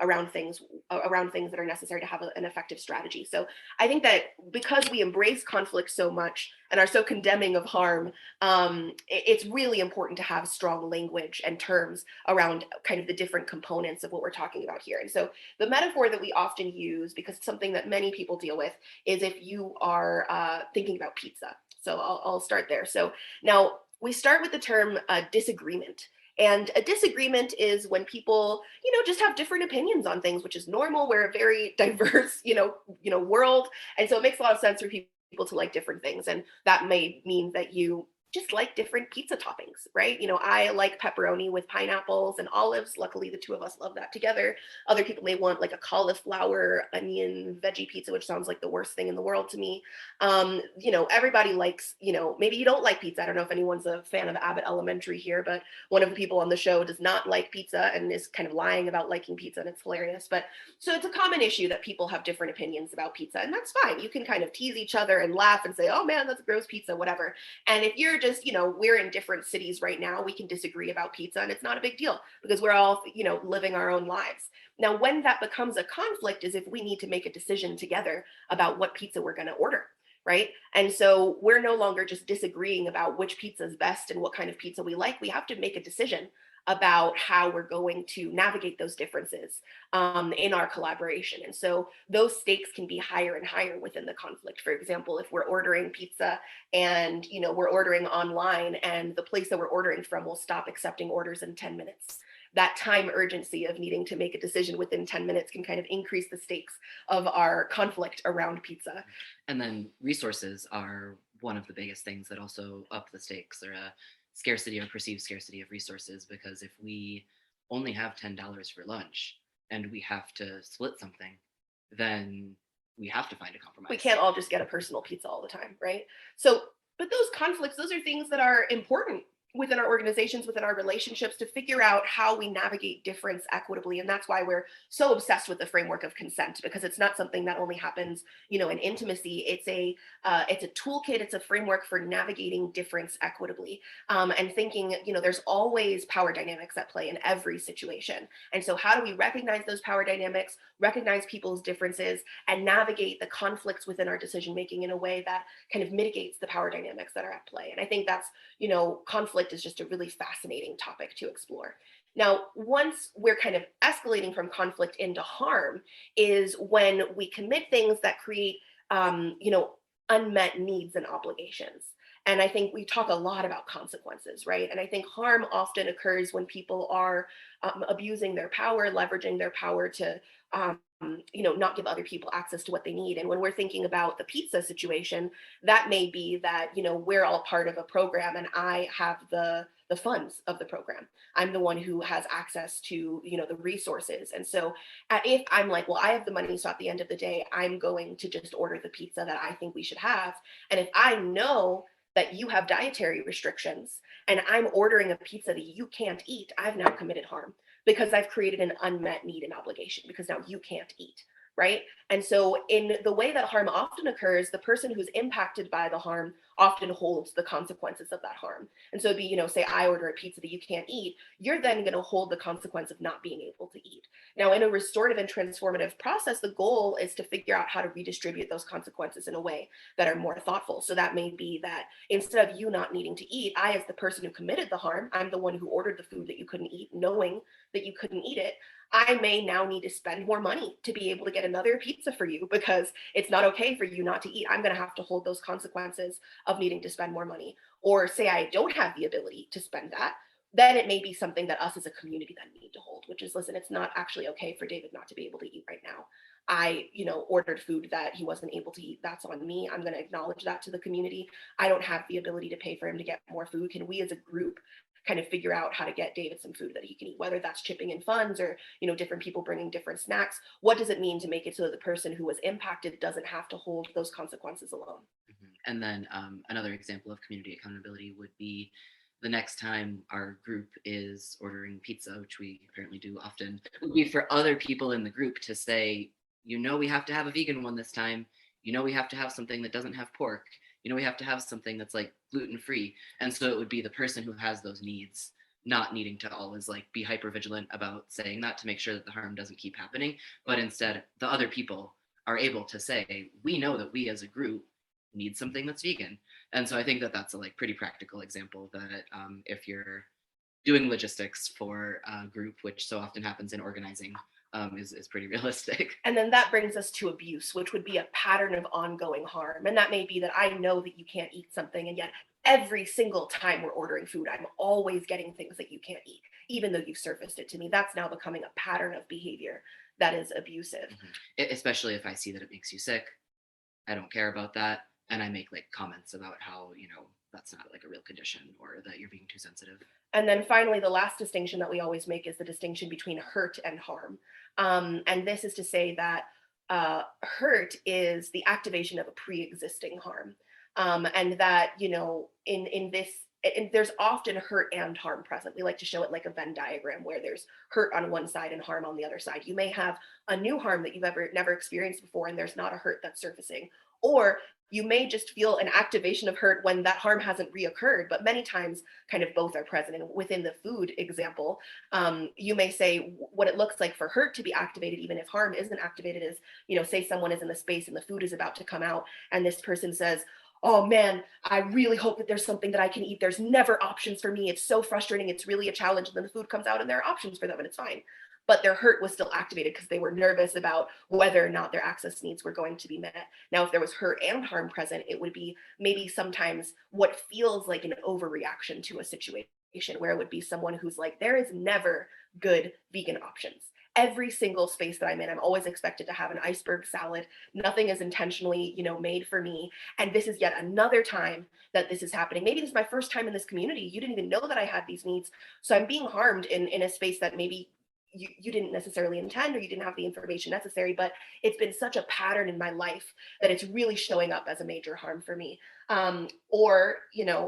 around things that are necessary to have an effective strategy. So I think that because we embrace conflict so much and are so condemning of harm, it's really important to have strong language and terms around kind of the different components of what we're talking about here. And so the metaphor that we often use, because it's something that many people deal with, is if you are thinking about pizza. So I'll start there. So now we start with the term disagreement. And a disagreement is when people, just have different opinions on things, which is normal. We're a very diverse, world. And so it makes a lot of sense for people to like different things. And that may mean that you just like different pizza toppings, right? I like pepperoni with pineapples and olives. Luckily, the two of us love that together. Other people may want like a cauliflower, onion, veggie pizza, which sounds like the worst thing in the world to me. Everybody likes, maybe you don't like pizza. I don't know if anyone's a fan of Abbott Elementary here, but one of the people on the show does not like pizza and is kind of lying about liking pizza, and it's hilarious. But so it's a common issue that people have different opinions about pizza, and that's fine. You can kind of tease each other and laugh and say, oh man, that's a gross pizza, whatever. And if you're just, we're in different cities right now, we can disagree about pizza and it's not a big deal because we're all, living our own lives. Now, when that becomes a conflict is if we need to make a decision together about what pizza we're going to order. Right. And so we're no longer just disagreeing about which pizza is best and what kind of pizza we like. We have to make a decision about how we're going to navigate those differences in our collaboration. And so those stakes can be higher and higher within the conflict. For example, if we're ordering pizza and, we're ordering online and the place that we're ordering from will stop accepting orders in 10 minutes. That time urgency of needing to make a decision within 10 minutes can kind of increase the stakes of our conflict around pizza. And then resources are one of the biggest things that also up the stakes, or a scarcity or perceived scarcity of resources, because if we only have $10 for lunch and we have to split something, then we have to find a compromise. We can't all just get a personal pizza all the time, right? So, but those conflicts, those are things that are important within our organizations, within our relationships, to figure out how we navigate difference equitably. And that's why we're so obsessed with the framework of consent, because it's not something that only happens, in intimacy. It's a toolkit. It's a framework for navigating difference equitably, and thinking, there's always power dynamics at play in every situation. And so how do we recognize those power dynamics, recognize people's differences, and navigate the conflicts within our decision making in a way that kind of mitigates the power dynamics that are at play? And I think that's, conflict is just a really fascinating topic to explore. Now, once we're kind of escalating from conflict into harm is when we commit things that create, unmet needs and obligations. And I think we talk a lot about consequences, right? And I think harm often occurs when people are abusing their power, leveraging their power to, not give other people access to what they need. And when we're thinking about the pizza situation, that may be that, we're all part of a program and I have the funds of the program. I'm the one who has access to, the resources. And so if I'm like, well, I have the money, so at the end of the day, I'm going to just order the pizza that I think we should have. And if I know that you have dietary restrictions and I'm ordering a pizza that you can't eat, I've now committed harm because I've created an unmet need and obligation because now you can't eat. Right. And so in the way that harm often occurs, the person who's impacted by the harm often holds the consequences of that harm. And so it'd be, say I order a pizza that you can't eat, you're then going to hold the consequence of not being able to eat. Now, in a restorative and transformative process, the goal is to figure out how to redistribute those consequences in a way that are more thoughtful. So that may be that instead of you not needing to eat, I, as the person who committed the harm, I'm the one who ordered the food that you couldn't eat, knowing that you couldn't eat it. I may now need to spend more money to be able to get another pizza for you because it's not okay for you not to eat. I'm going to have to hold those consequences of needing to spend more money. Or say I don't have the ability to spend that, then it may be something that us as a community then need to hold, which is, listen, it's not actually okay for David not to be able to eat right now. I, ordered food that he wasn't able to eat. That's on me. I'm going to acknowledge that to the community. I don't have the ability to pay for him to get more food. Can we as a group kind of figure out how to get David some food that he can eat, whether that's chipping in funds or, different people bringing different snacks? What does it mean to make it so that the person who was impacted doesn't have to hold those consequences alone? Mm-hmm. And then another example of community accountability would be the next time our group is ordering pizza, which we apparently do often, would be for other people in the group to say, we have to have a vegan one this time. We have to have something that doesn't have pork. We have to have something that's like gluten-free. And so it would be the person who has those needs not needing to always like be hyper vigilant about saying that to make sure that the harm doesn't keep happening. But instead, the other people are able to say, we know that we as a group need something that's vegan. And so I think that that's a like pretty practical example that if you're doing logistics for a group, which so often happens in organizing, is pretty realistic. And then that brings us to abuse, which would be a pattern of ongoing harm. And that may be that I know that you can't eat something, and yet every single time we're ordering food, I'm always getting things that you can't eat, even though you've surfaced it to me. That's now becoming a pattern of behavior that is abusive. Especially if I see that it makes you sick. I don't care about that. And I make like comments about how, that's not like a real condition, or that you're being too sensitive. And then finally, the last distinction that we always make is the distinction between hurt and harm. And this is to say that hurt is the activation of a pre-existing harm. And that, in this, and there's often hurt and harm present. We like to show it like a Venn diagram, where there's hurt on one side and harm on the other side. You may have a new harm that you've never experienced before, and there's not a hurt that's surfacing. Or you may just feel an activation of hurt when that harm hasn't reoccurred, but many times kind of both are present. And within the food example, you may say what it looks like for hurt to be activated, even if harm isn't activated, is, say someone is in the space and the food is about to come out, and this person says, oh man, I really hope that there's something that I can eat. There's never options for me. It's so frustrating. It's really a challenge. And then the food comes out and there are options for them, and it's fine. But their hurt was still activated because they were nervous about whether or not their access needs were going to be met. Now, if there was hurt and harm present, it would be maybe sometimes what feels like an overreaction to a situation, where it would be someone who's like, there is never good vegan options. Every single space that I'm in, I'm always expected to have an iceberg salad. Nothing is intentionally, made for me. And this is yet another time that this is happening. Maybe this is my first time in this community. You didn't even know that I had these needs. So I'm being harmed in a space that maybe you didn't necessarily intend, or you didn't have the information necessary, but it's been such a pattern in my life that it's really showing up as a major harm for me. Or,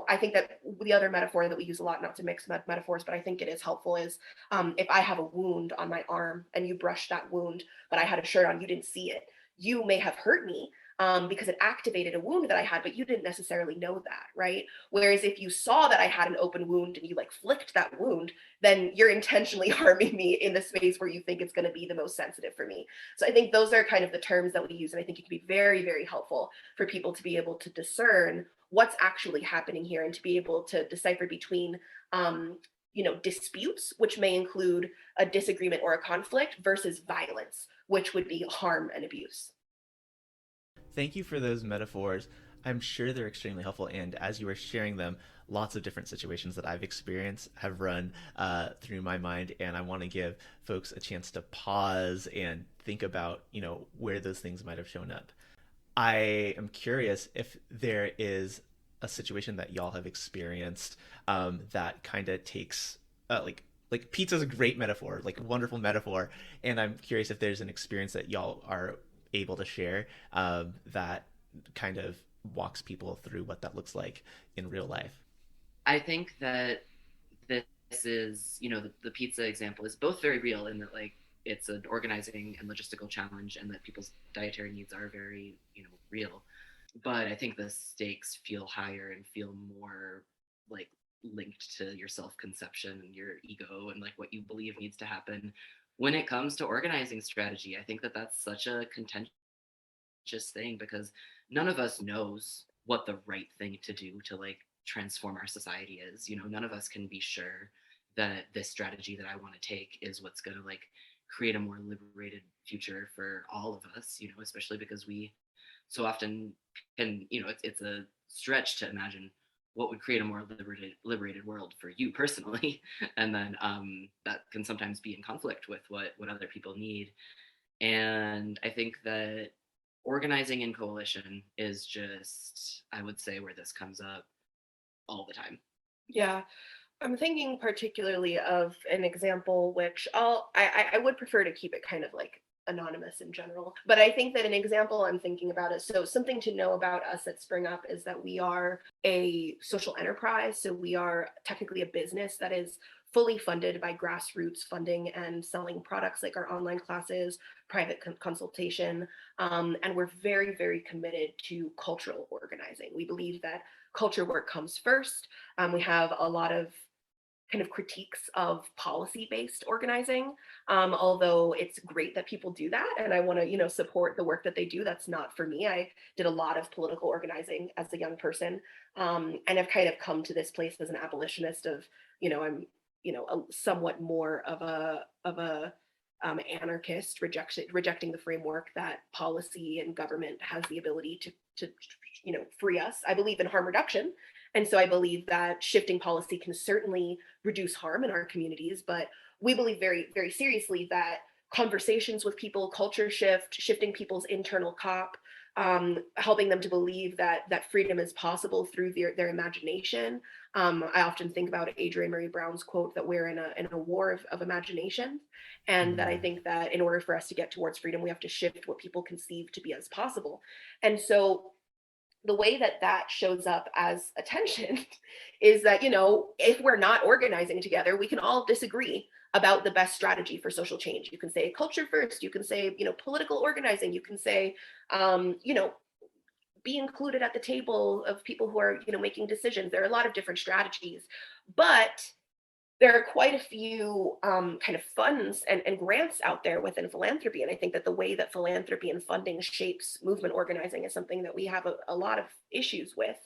I think that the other metaphor that we use a lot, not to mix metaphors, but I think it is helpful, is if I have a wound on my arm and you brush that wound, but I had a shirt on, you didn't see it, you may have hurt me because it activated a wound that I had, but you didn't necessarily know that, right? Whereas if you saw that I had an open wound and you like flicked that wound, then you're intentionally harming me in the space where you think it's going to be the most sensitive for me. So I think those are kind of the terms that we use. And I think it can be very, very helpful for people to be able to discern what's actually happening here, and to be able to decipher between disputes, which may include a disagreement or a conflict, versus violence, which would be harm and abuse. Thank you for those metaphors. I'm sure they're extremely helpful. And as you were sharing them, lots of different situations that I've experienced have run through my mind. And I want to give folks a chance to pause and think about, where those things might have shown up. I am curious if there is a situation that y'all have experienced that kind of takes like pizza is a great metaphor, like a wonderful metaphor. And I'm curious if there's an experience that y'all are able to share that kind of walks people through what that looks like in real life. I think that this is, the pizza example is both very real in that, like, it's an organizing and logistical challenge, and that people's dietary needs are very, real. But I think the stakes feel higher and feel more like linked to your self-conception and your ego and like what you believe needs to happen. When it comes to organizing strategy, I think that that's such a contentious thing, because none of us knows what the right thing to do to like transform our society is. None of us can be sure that this strategy that I want to take is what's going to like create a more liberated future for all of us, especially because we so often can, it's a stretch to imagine what would create a more liberated world for you personally. And then that can sometimes be in conflict with what other people need. And I think that organizing in coalition is just, I would say, where this comes up all the time. Yeah. I'm thinking particularly of an example, which I would prefer to keep it kind of like anonymous in general. But I think that an example I'm thinking about is, so something to know about us at Spring Up is that we are a social enterprise. So we are technically a business that is fully funded by grassroots funding and selling products like our online classes, private consultation. And we're very, very committed to cultural organizing. We believe that culture work comes first. We have a lot of kind of critiques of policy-based organizing, although it's great that people do that, and I want to support the work that they do. That's not for me. I did a lot of political organizing as a young person, and I've kind of come to this place as an abolitionist of I'm somewhat more of a anarchist, rejecting the framework that policy and government has the ability to free us. I believe in harm reduction. And so I believe that shifting policy can certainly reduce harm in our communities, but we believe very, very seriously that conversations with people, culture shifting people's internal helping them to believe that freedom is possible through their imagination. I often think about Adrienne Maree Brown's quote that we're in a war of imagination, and that I think that in order for us to get towards freedom, we have to shift what people conceive to be as possible. And so the way that shows up as a tension is that, if we're not organizing together, we can all disagree about the best strategy for social change. You can say culture first, you can say, political organizing, you can say, be included at the table of people who are, making decisions. There are a lot of different strategies, but there are quite a few kind of funds and grants out there within philanthropy. And I think that the way that philanthropy and funding shapes movement organizing is something that we have a lot of issues with,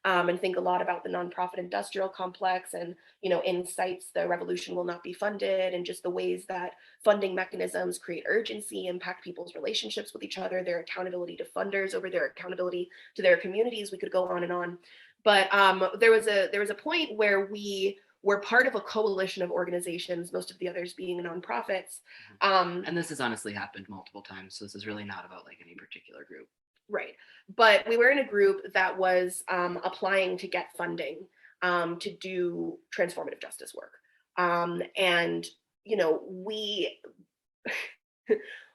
and think a lot about the nonprofit industrial complex and, insights the revolution will not be funded, and just the ways that funding mechanisms create urgency, impact people's relationships with each other, their accountability to funders over their accountability to their communities. We could go on and on. But there was a point where we're part of a coalition of organizations, most of the others being nonprofits. And this has honestly happened multiple times. So this is really not about like any particular group. Right. But we were in a group that was applying to get funding to do transformative justice work. And,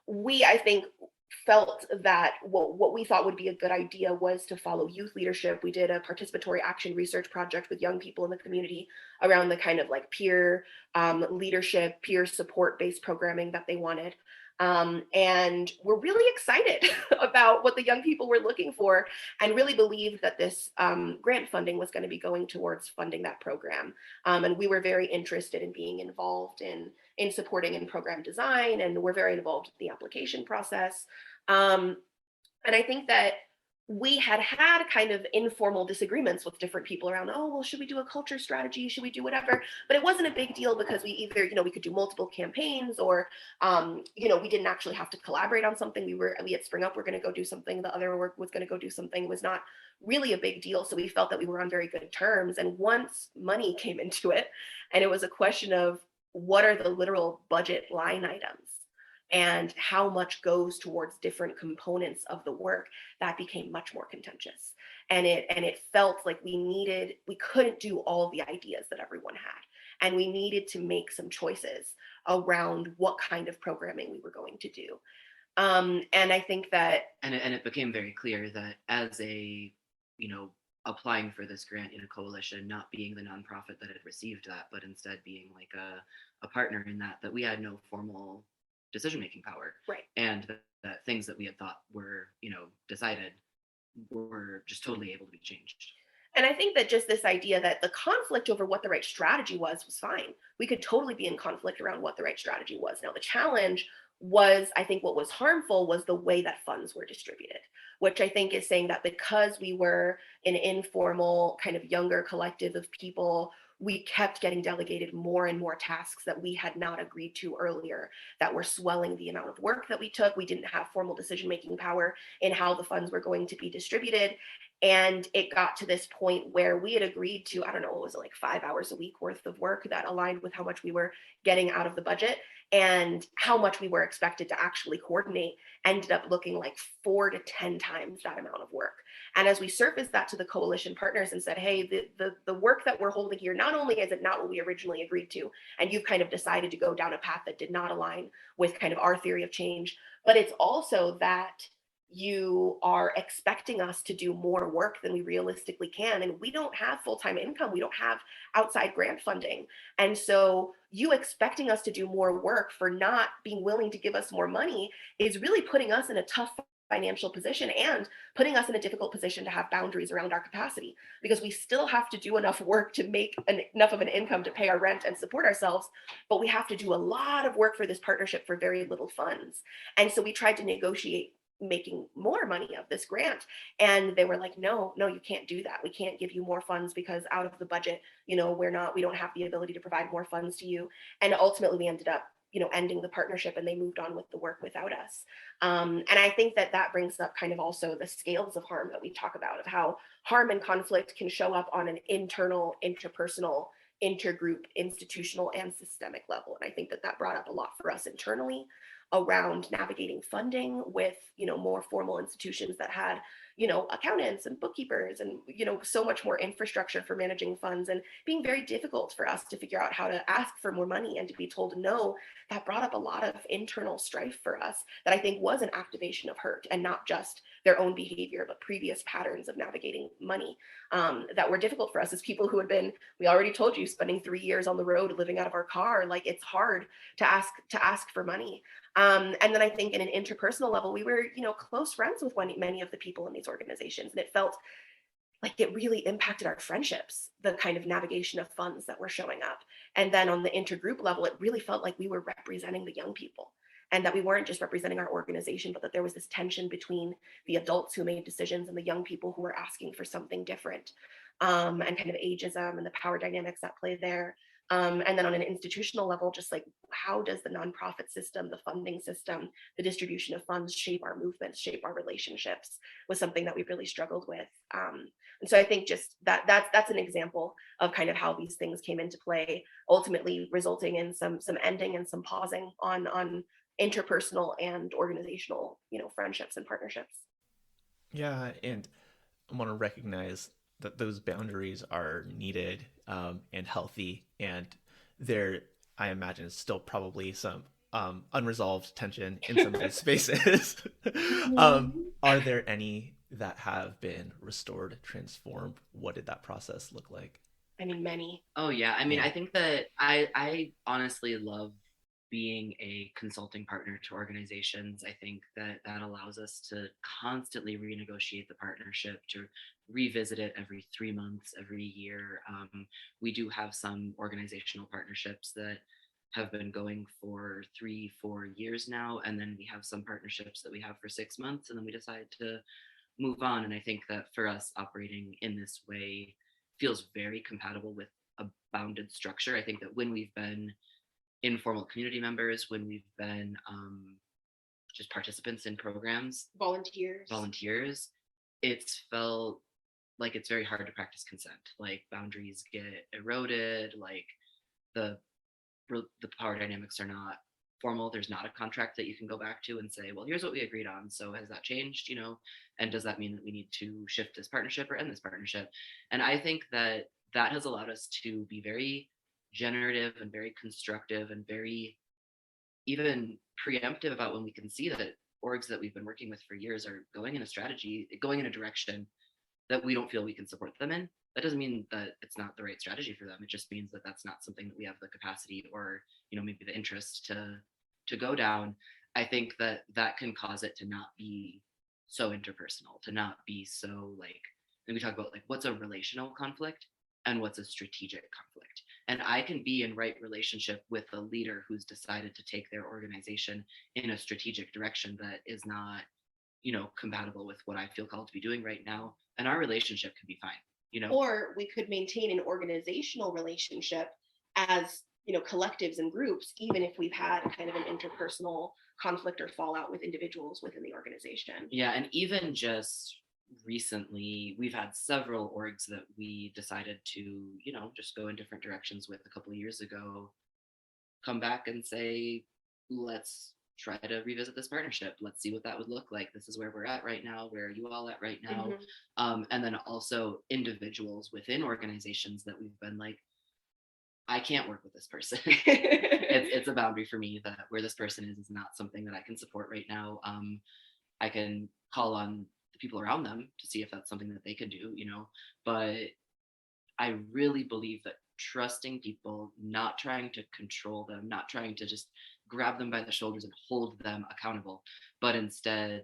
we, I think, felt that what we thought would be a good idea was to follow youth leadership. We did a participatory action research project with young people in the community around the kind of like peer leadership, peer support based programming that they wanted. And we're really excited about what the young people were looking for, and really believed that this grant funding was going to be going towards funding that program. And we were very interested in being involved in supporting in program design, and we're very involved in the application process. And I think that we had kind of informal disagreements with different people around, oh, well, should we do a culture strategy? Should we do whatever? But it wasn't a big deal because we either, we could do multiple campaigns, or, we didn't actually have to collaborate on something. We at Spring Up, we're going to go do something. The other work was going to go do something. It was not really a big deal. So we felt that we were on very good terms. And once money came into it, and it was a question of what are the literal budget line items and how much goes towards different components of the work, that became much more contentious. And it felt like we couldn't do all the ideas that everyone had. And we needed to make some choices around what kind of programming we were going to do. And I think that... And it became very clear that as applying for this grant in a coalition, not being the nonprofit that had received that, but instead being like a partner in that we had no formal decision-making power. Right. And that things that we had thought were, decided were just totally able to be changed. And I think that just this idea that the conflict over what the right strategy was fine. We could totally be in conflict around what the right strategy was. Now, the challenge was, I think what was harmful was the way that funds were distributed, which I think is saying that because we were an informal kind of younger collective of people, we kept getting delegated more and more tasks that we had not agreed to earlier, that were swelling the amount of work that we took. We didn't have formal decision-making power in how the funds were going to be distributed. And it got to this point where we had agreed to, I don't know, what was it, like 5 hours a week worth of work that aligned with how much we were getting out of the budget, and how much we were expected to actually coordinate ended up looking like 4 to 10 times that amount of work. And as we surfaced that to the coalition partners and said, hey, the work that we're holding here, not only is it not what we originally agreed to, and you've kind of decided to go down a path that did not align with kind of our theory of change, but it's also that you are expecting us to do more work than we realistically can. And we don't have full-time income. We don't have outside grant funding. And so you expecting us to do more work for not being willing to give us more money is really putting us in a tough financial position, and putting us in a difficult position to have boundaries around our capacity, because we still have to do enough work to make enough of an income to pay our rent and support ourselves. But we have to do a lot of work for this partnership for very little funds. And so we tried to negotiate making more money of this grant, and they were like, no, you can't do that. We can't give you more funds because out of the budget, we don't have the ability to provide more funds to you. And ultimately we ended up ending the partnership, and they moved on with the work without us. And I think that brings up kind of also the scales of harm that we talk about, of how harm and conflict can show up on an internal, interpersonal, intergroup, institutional, and systemic level. And I think that brought up a lot for us internally around navigating funding with, more formal institutions that had, accountants and bookkeepers and, so much more infrastructure for managing funds, and being very difficult for us to figure out how to ask for more money and to be told no. That brought up a lot of internal strife for us that I think was an activation of hurt, and not just their own behavior, but previous patterns of navigating money that were difficult for us as people who had been, we already told you, spending 3 years on the road living out of our car. Like, it's hard to ask for money. And then I think in an interpersonal level, we were, close friends with many of the people in these organizations. And it felt like it really impacted our friendships, the kind of navigation of funds that were showing up. And then on the intergroup level, it really felt like we were representing the young people, and that we weren't just representing our organization, but that there was this tension between the adults who made decisions and the young people who were asking for something different, and kind of ageism and the power dynamics that play there. And then on an institutional level, just like, how does the nonprofit system, the funding system, the distribution of funds shape our movements, shape our relationships, was something that we really struggled with. And so I think just that's an example of kind of how these things came into play, ultimately resulting in some ending and some pausing on interpersonal and organizational, friendships and partnerships. Yeah, and I want to recognize that those boundaries are needed and healthy, and there, I imagine, is still probably some unresolved tension in some of those spaces. Are there any that have been restored, transformed? What did that process look like? I mean, many. Oh yeah, I mean, I think that I honestly love being a consulting partner to organizations. I think that allows us to constantly renegotiate the partnership, to revisit it every 3 months, every year. We do have some organizational partnerships that have been going for 3-4 years now, and then we have some partnerships that we have for 6 months, and then we decide to move on. And I think that for us, operating in this way feels very compatible with a bounded structure. I think that when we've been informal community members, when we've been just participants in programs, volunteers, it's felt like it's very hard to practice consent. Like, boundaries get eroded, like the power dynamics are not formal. There's not a contract that you can go back to and say, well, here's what we agreed on, so has that changed, and does that mean that we need to shift this partnership or end this partnership? And I think that has allowed us to be very generative and very constructive and very even preemptive about when we can see that orgs that we've been working with for years are going in a direction that we don't feel we can support them in. That doesn't mean that it's not the right strategy for them. It just means that that's not something that we have the capacity or, maybe the interest to go down. I think that can cause it to not be so interpersonal, to not be so like, and we talk about like, what's a relational conflict and what's a strategic conflict. And I can be in right relationship with a leader who's decided to take their organization in a strategic direction that is not, compatible with what I feel called to be doing right now. And our relationship can be fine, Or we could maintain an organizational relationship as, collectives and groups, even if we've had kind of an interpersonal conflict or fallout with individuals within the organization. Yeah, and even just recently, we've had several orgs that we decided to, just go in different directions with a couple of years ago, come back and say, let's try to revisit this partnership. Let's see what that would look like. This is where we're at right now. Where are you all at right now? Mm-hmm. And then also individuals within organizations that we've been like, I can't work with this person. It's a boundary for me that where this person is not something that I can support right now. I can call on the people around them to see if that's something that they can do, but I really believe that trusting people, not trying to control them, not trying to just grab them by the shoulders and hold them accountable, but instead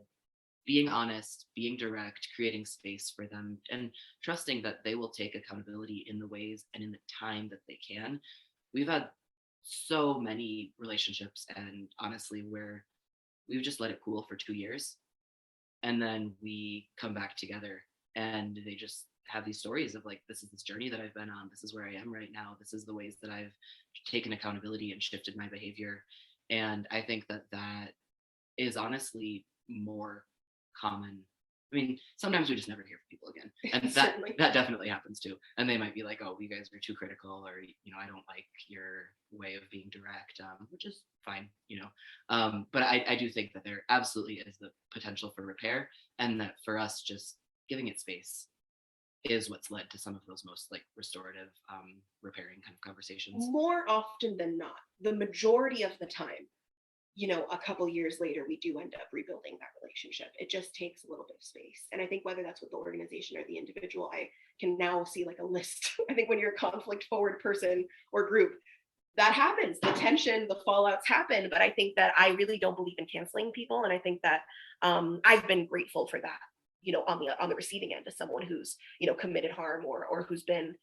being honest, being direct, creating space for them, and trusting that they will take accountability in the ways and in the time that they can. We've had so many relationships, and honestly, where we've just let it cool for 2 years, and then we come back together, and they just have these stories of like, this is this journey that I've been on, this is where I am right now, this is the ways that I've taken accountability and shifted my behavior. And I think that that is honestly more common. I mean, sometimes we just never hear from people again, and that definitely happens too. And they might be like, "Oh, you guys are too critical," or I don't like your way of being direct, which is fine, But I do think that there absolutely is the potential for repair, and that for us, just giving it space is what's led to some of those most like restorative, repairing kind of conversations. More often than not, the majority of the time, a couple years later, we do end up rebuilding that relationship. It just takes a little bit of space. And I think whether that's with the organization or the individual, I can now see like a list. I think when you're a conflict forward person or group, that happens. The tension, the fallouts happen. But I think that I really don't believe in canceling people. And I think that I've been grateful for that, on the receiving end, as someone who's, committed harm or who's been,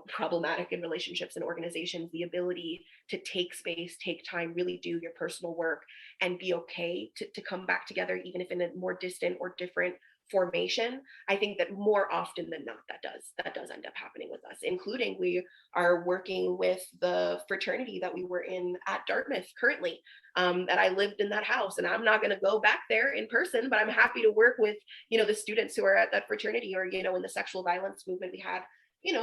problematic in relationships and organizations, the ability to take space, take time, really do your personal work and be okay to come back together, even if in a more distant or different formation. I think that more often than not, that does end up happening with us, including we are working with the fraternity that we were in at Dartmouth currently, that I lived in that house, and I'm not going to go back there in person, but I'm happy to work with, the students who are at that fraternity, or, in the sexual violence movement, we had,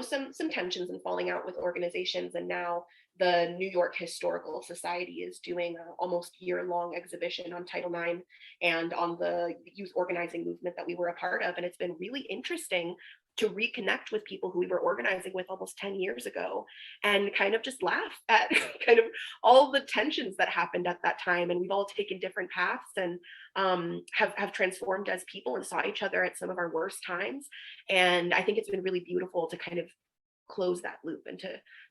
some tensions and falling out with organizations. And now the New York Historical Society is doing an almost year-long exhibition on Title IX and on the youth organizing movement that we were a part of. And it's been really interesting to reconnect with people who we were organizing with almost 10 years ago and kind of just laugh at kind of all the tensions that happened at that time. And we've all taken different paths and have transformed as people and saw each other at some of our worst times. And I think it's been really beautiful to kind of close that loop and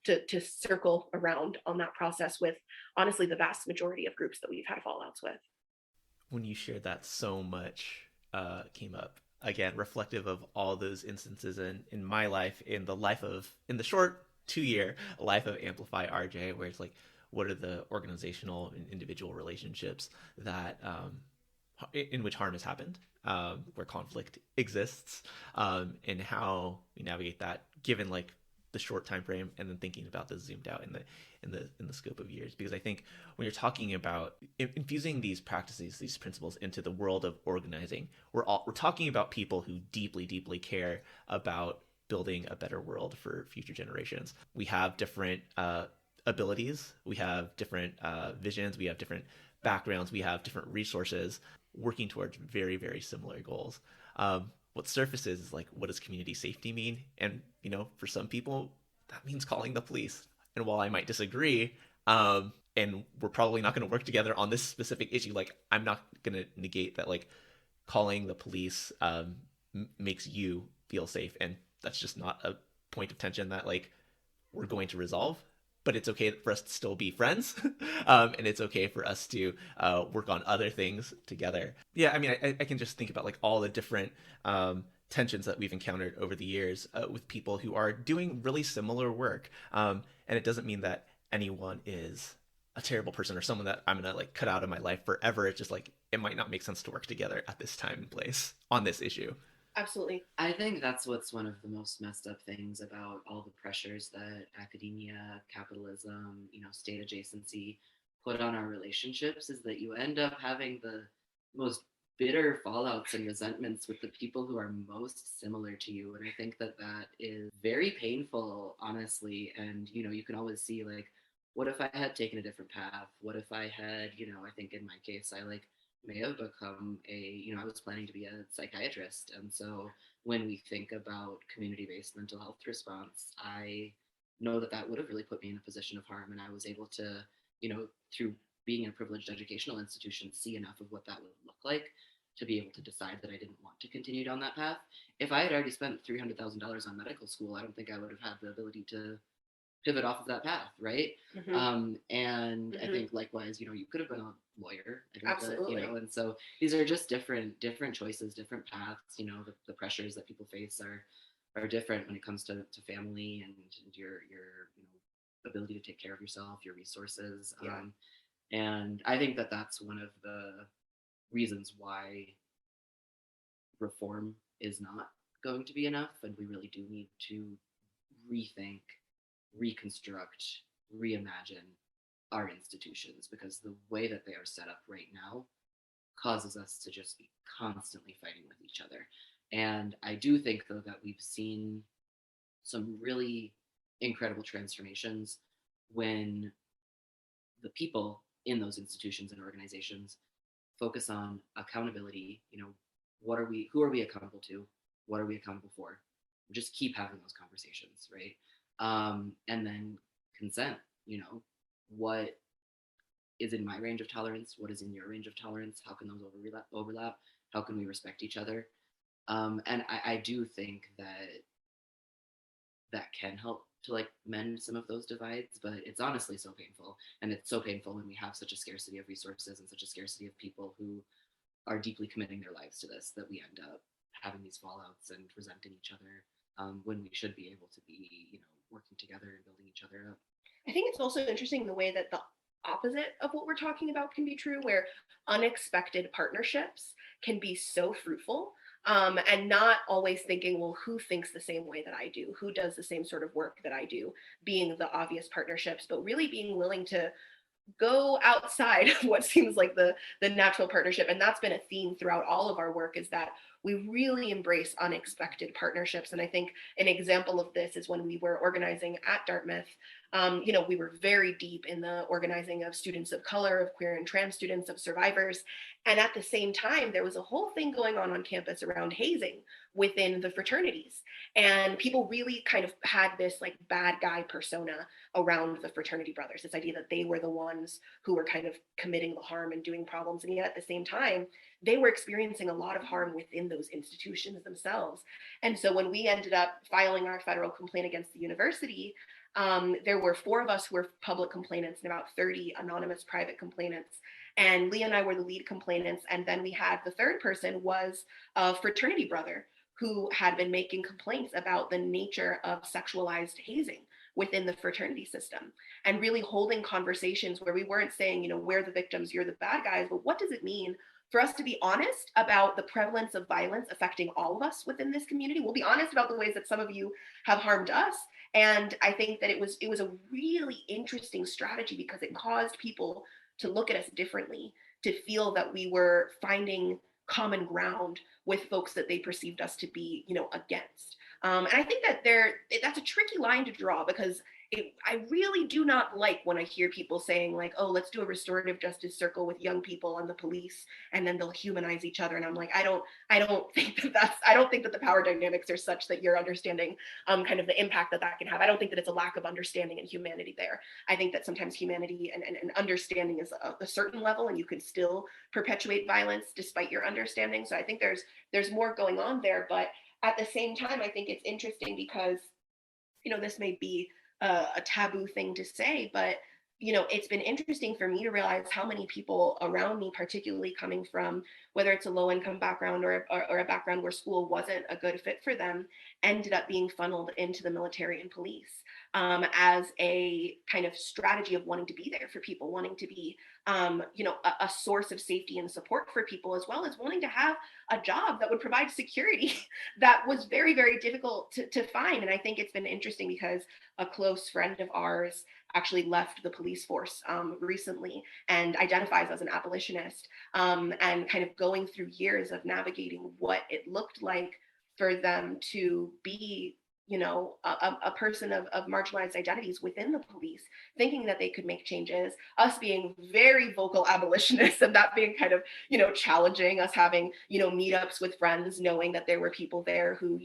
to circle around on that process with honestly the vast majority of groups that we've had fallouts with. When you shared that, so much came up, again reflective of all those instances in my life, in the short 2-year life of Amplify RJ, where it's like, what are the organizational and individual relationships that in which harm has happened, where conflict exists, and how we navigate that given like the short time frame, and then thinking about this zoomed out in the scope of years. Because I think when you're talking about infusing these practices, these principles into the world of organizing, we're talking about people who deeply care about building a better world for future generations. We have different abilities, we have different visions, we have different backgrounds, we have different resources, working towards very similar goals. What surfaces is like, what does community safety mean? And for some people that means calling the police. And while I might disagree, and we're probably not going to work together on this specific issue, like I'm not going to negate that like calling the police makes you feel safe, and that's just not a point of tension that like we're going to resolve. But it's okay for us to still be friends, and it's okay for us to work on other things together. Yeah, I mean, I can just think about like all the different tensions that we've encountered over the years with people who are doing really similar work, and it doesn't mean that anyone is a terrible person or someone that I'm gonna like cut out of my life forever. It's just like it might not make sense to work together at this time and place on this issue. Absolutely. I think that's what's one of the most messed up things about all the pressures that academia, capitalism, state adjacency put on our relationships, is that you end up having the most bitter fallouts and resentments with the people who are most similar to you. And I think that that is very painful, honestly. And, you can always see like, what if I had taken a different path? What if I had, I think in my case, I like may have become I was planning to be a psychiatrist. And so when we think about community-based mental health response, I know that that would have really put me in a position of harm. And I was able to, through being in a privileged educational institution, see enough of what that would look like to be able to decide that I didn't want to continue down that path. If I had already spent $300,000 on medical school, I don't think I would have had the ability to pivot off of that path, right? Mm-hmm. And I think likewise, you could have been a lawyer. I think Absolutely. that, and so these are just different choices, different paths. The pressures that people face are different when it comes to family and your ability to take care of yourself, your resources. Yeah. And I think that that's one of the reasons why reform is not going to be enough, and we really do need to rethink, reconstruct, reimagine our institutions, because the way that they are set up right now causes us to just be constantly fighting with each other. And I do think, though, that we've seen some really incredible transformations when the people in those institutions and organizations focus on accountability. Who are we accountable to? What are we accountable for? Just keep having those conversations, right? And then consent. What is in my range of tolerance? What is in your range of tolerance? How can those overlap? How can we respect each other? And I do think that can help to like mend some of those divides, but it's honestly so painful. And it's so painful when we have such a scarcity of resources and such a scarcity of people who are deeply committing their lives to this, that we end up having these fallouts and resenting each other, when we should be able to be, working together and building each other up. I think it's also interesting the way that the opposite of what we're talking about can be true, where unexpected partnerships can be so fruitful. And not always thinking, well, who thinks the same way that I do? Who does the same sort of work that I do? Being the obvious partnerships, but really being willing to go outside of what seems like the natural partnership. And that's been a theme throughout all of our work, is that we really embrace unexpected partnerships. And I think an example of this is when we were organizing at Dartmouth. We were very deep in the organizing of students of color, of queer and trans students, of survivors. And at the same time, there was a whole thing going on campus around hazing within the fraternities. And people really kind of had this like bad guy persona around the fraternity brothers, this idea that they were the ones who were kind of committing the harm and doing problems. And yet at the same time, they were experiencing a lot of harm within those institutions themselves. And so when we ended up filing our federal complaint against the university, there were 4 of us who were public complainants and about 30 anonymous private complainants. And Lea and I were the lead complainants. And then we had the third person was a fraternity brother who had been making complaints about the nature of sexualized hazing within the fraternity system, and really holding conversations where we weren't saying, we're the victims, you're the bad guys, but what does it mean for us to be honest about the prevalence of violence affecting all of us within this community? We'll be honest about the ways that some of you have harmed us. And I think that it was a really interesting strategy, because it caused people to look at us differently, to feel that we were finding common ground with folks that they perceived us to be, against. And I think that that's a tricky line to draw, because I really do not like when I hear people saying like, oh, let's do a restorative justice circle with young people and the police, and then they'll humanize each other. And I'm like, I don't think that the power dynamics are such that you're understanding kind of the impact that can have. I don't think that it's a lack of understanding and humanity there. I think that sometimes humanity and understanding is a certain level, and you can still perpetuate violence despite your understanding. So I think there's more going on there. But at the same time, I think it's interesting because, this may be a taboo thing to say, but it's been interesting for me to realize how many people around me, particularly coming from whether it's a low income background or a background where school wasn't a good fit for them, ended up being funneled into the military and police as a kind of strategy of wanting to be there for people, wanting to be a source of safety and support for people, as well as wanting to have a job that would provide security that was very, very difficult to find. And I think it's been interesting because a close friend of ours actually left the police force recently and identifies as an abolitionist, and kind of going through years of navigating what it looked like for them to be a person of marginalized identities within the police, thinking that they could make changes, us being very vocal abolitionists, and that being kind of, challenging, us having, meetups with friends, knowing that there were people there who,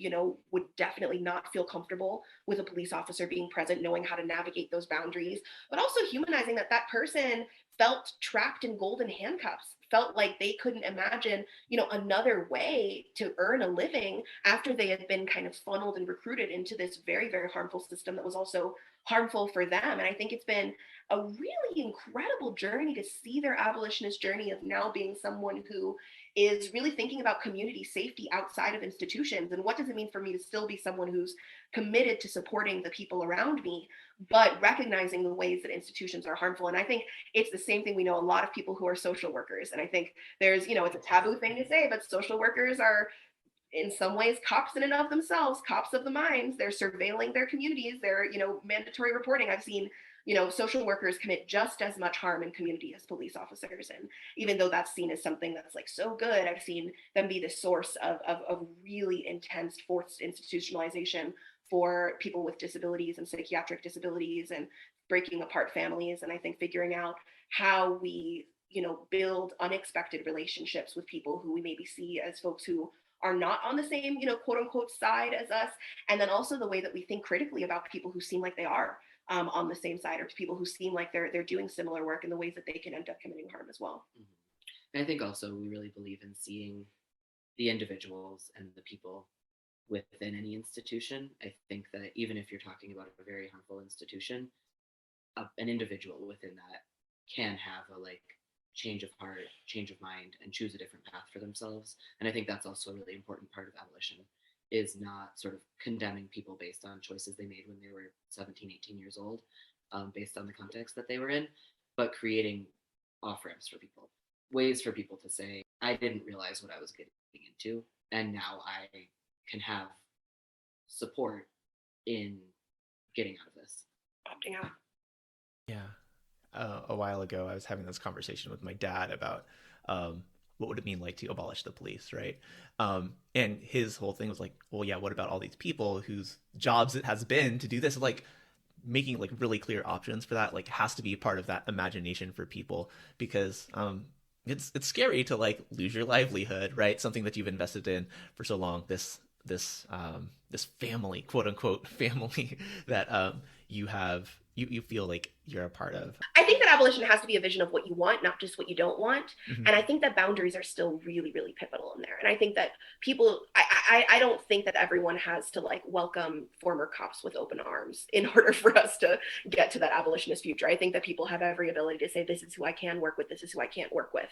would definitely not feel comfortable with a police officer being present, knowing how to navigate those boundaries, but also humanizing that person felt trapped in golden handcuffs, felt like they couldn't imagine, another way to earn a living after they had been kind of funneled and recruited into this very, very harmful system that was also harmful for them. And I think it's been a really incredible journey to see their abolitionist journey of now being someone who is really thinking about community safety outside of institutions. And what does it mean for me to still be someone who's committed to supporting the people around me, but recognizing the ways that institutions are harmful? And I think it's the same thing. We know a lot of people who are social workers. And I think there's, it's a taboo thing to say, but social workers are in some ways cops in and of themselves, cops of the minds. They're surveilling their communities. They're, mandatory reporting. I've seen, social workers commit just as much harm in community as police officers. And even though that's seen as something that's like so good, I've seen them be the source of really intense forced institutionalization for people with disabilities and psychiatric disabilities, and breaking apart families. And I think figuring out how we, build unexpected relationships with people who we maybe see as folks who are not on the same, quote unquote side as us. And then also the way that we think critically about people who seem like they are on the same side, or to people who seem like they're doing similar work, in the ways that they can end up committing harm as well. Mm-hmm. And I think also we really believe in seeing the individuals and the people within any institution. I think that even if you're talking about a very harmful institution, an individual within that can have a change of heart, change of mind, and choose a different path for themselves. And I think that's also a really important part of abolition, is not sort of condemning people based on choices they made when they were 17, 18 years old, based on the context that they were in, but creating off-ramps for people, ways for people to say, I didn't realize what I was getting into, and now I can have support in getting out of this. Opting out. Yeah. A while ago, I was having this conversation with my dad about what would it mean like to abolish the police, right? And his whole thing was like, well, yeah, what about all these people whose jobs it has been to do this? Like, making like really clear options for that has to be part of that imagination for people, because it's scary to lose your livelihood, right? Something that you've invested in for so long, this family, quote unquote family, that you feel like you're a part of. I think that abolition has to be a vision of what you want, not just what you don't want. Mm-hmm. And I think that boundaries are still really, really pivotal in there. And I think that people, I don't think that everyone has to welcome former cops with open arms in order for us to get to that abolitionist future. I think that people have every ability to say, this is who I can work with, this is who I can't work with.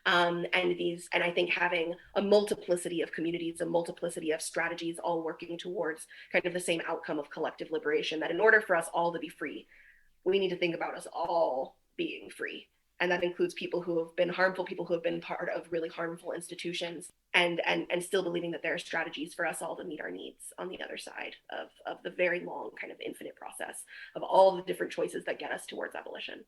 And I think having a multiplicity of communities, a multiplicity of strategies, all working towards kind of the same outcome of collective liberation, that in order for us all to be free, we need to think about us all being free. And that includes people who have been harmful, people who have been part of really harmful institutions, and still believing that there are strategies for us all to meet our needs on the other side of the very long kind of infinite process of all the different choices that get us towards abolition.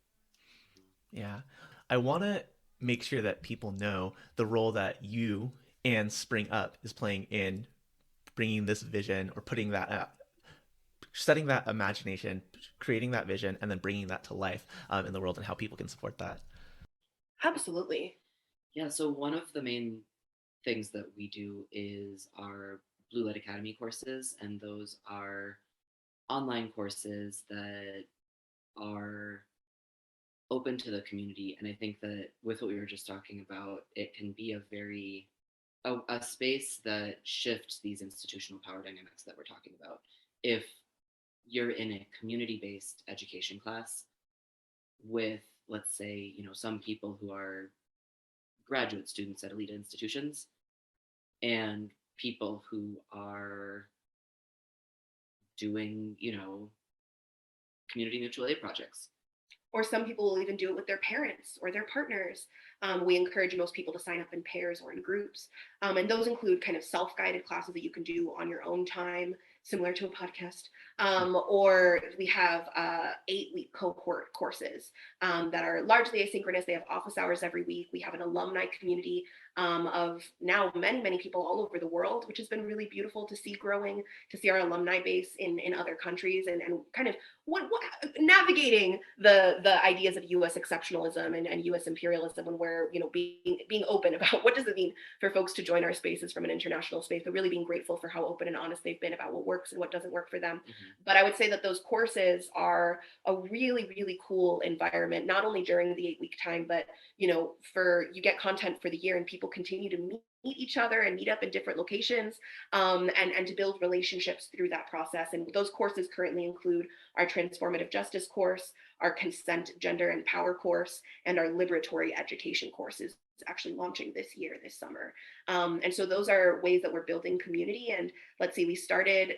Yeah. I want to make sure that people know the role that you and Spring Up is playing in bringing this vision, or putting that out, setting that imagination, creating that vision, and then bringing that to life in the world, and how people can support that. Absolutely. Yeah, so one of the main things that we do is our Blue Light Academy courses, and those are online courses that are open to the community. And I think that with what we were just talking about, it can be a space that shifts these institutional power dynamics that we're talking about. If you're in a community-based education class with, let's say, some people who are graduate students at elite institutions, and people who are doing, community mutual aid projects. Or some people will even do it with their parents or their partners. We encourage most people to sign up in pairs or in groups. And those include kind of self-guided classes that you can do on your own time, similar to a podcast. Or we have 8-week cohort courses that are largely asynchronous. They have office hours every week. We have an alumni community of now many, many people all over the world, which has been really beautiful to see growing, to see our alumni base in other countries, and kind of navigating the ideas of U.S. exceptionalism and U.S. imperialism, when we're being open about what does it mean for folks to join our spaces from an international space, but really being grateful for how open and honest they've been about what works and what doesn't work for them. Mm-hmm. But I would say that those courses are a really, really cool environment, not only during the 8-week time, but you get content for the year, and people continue to meet each other and meet up in different locations, and to build relationships through that process. And those courses currently include our transformative justice course, our consent, gender, and power course, and our liberatory education courses, actually launching this summer. And so those are ways that we're building community. And let's see, we started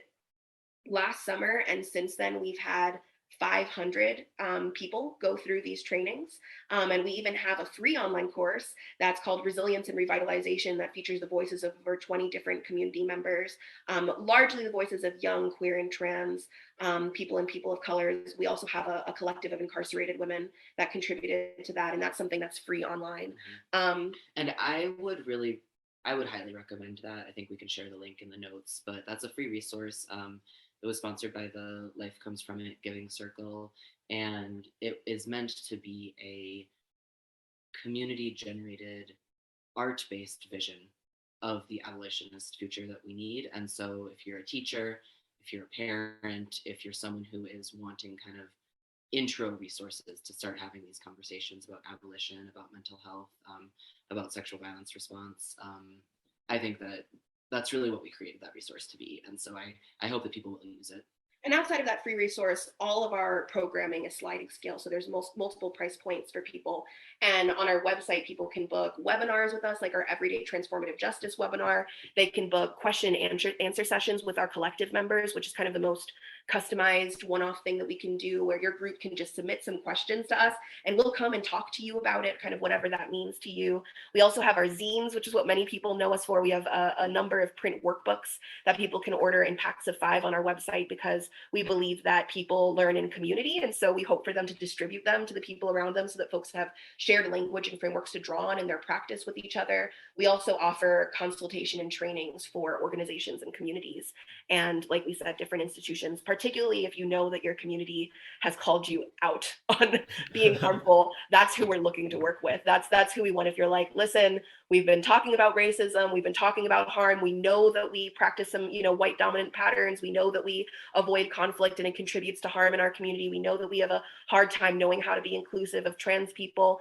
last summer, and since then we've had 500 people go through these trainings. And we even have a free online course that's called Resilience and Revitalization that features the voices of over 20 different community members, largely the voices of young, queer, and trans people and people of colors. We also have a collective of incarcerated women that contributed to that, and that's something that's free online. And I would highly recommend that. I think we can share the link in the notes, but that's a free resource. It was sponsored by the Life Comes From It Giving Circle, and it is meant to be a community-generated, art-based vision of the abolitionist future that we need. And so if you're a teacher, if you're a parent, if you're someone who is wanting kind of intro resources to start having these conversations about abolition, about mental health, about sexual violence response, I think that that's really what we created that resource to be. And so I hope that people will use it. And outside of that free resource, all of our programming is sliding scale. So there's multiple price points for people. And on our website, people can book webinars with us, like our Everyday Transformative Justice webinar. They can book question and answer sessions with our collective members, which is kind of the most customized one-off thing that we can do, where your group can just submit some questions to us and we'll come and talk to you about it, kind of whatever that means to you. We also have our zines, which is what many people know us for. We have a number of print workbooks that people can order in packs of 5 on our website, because we believe that people learn in community. And so we hope for them to distribute them to the people around them so that folks have shared language and frameworks to draw on in their practice with each other. We also offer consultation and trainings for organizations and communities. And like we said, different institutions, particularly if you know that your community has called you out on being harmful, that's who we're looking to work with. That's who we want. If you're like, listen, we've been talking about racism, we've been talking about harm, we know that we practice some, white dominant patterns, we know that we avoid conflict and it contributes to harm in our community, we know that we have a hard time knowing how to be inclusive of trans people,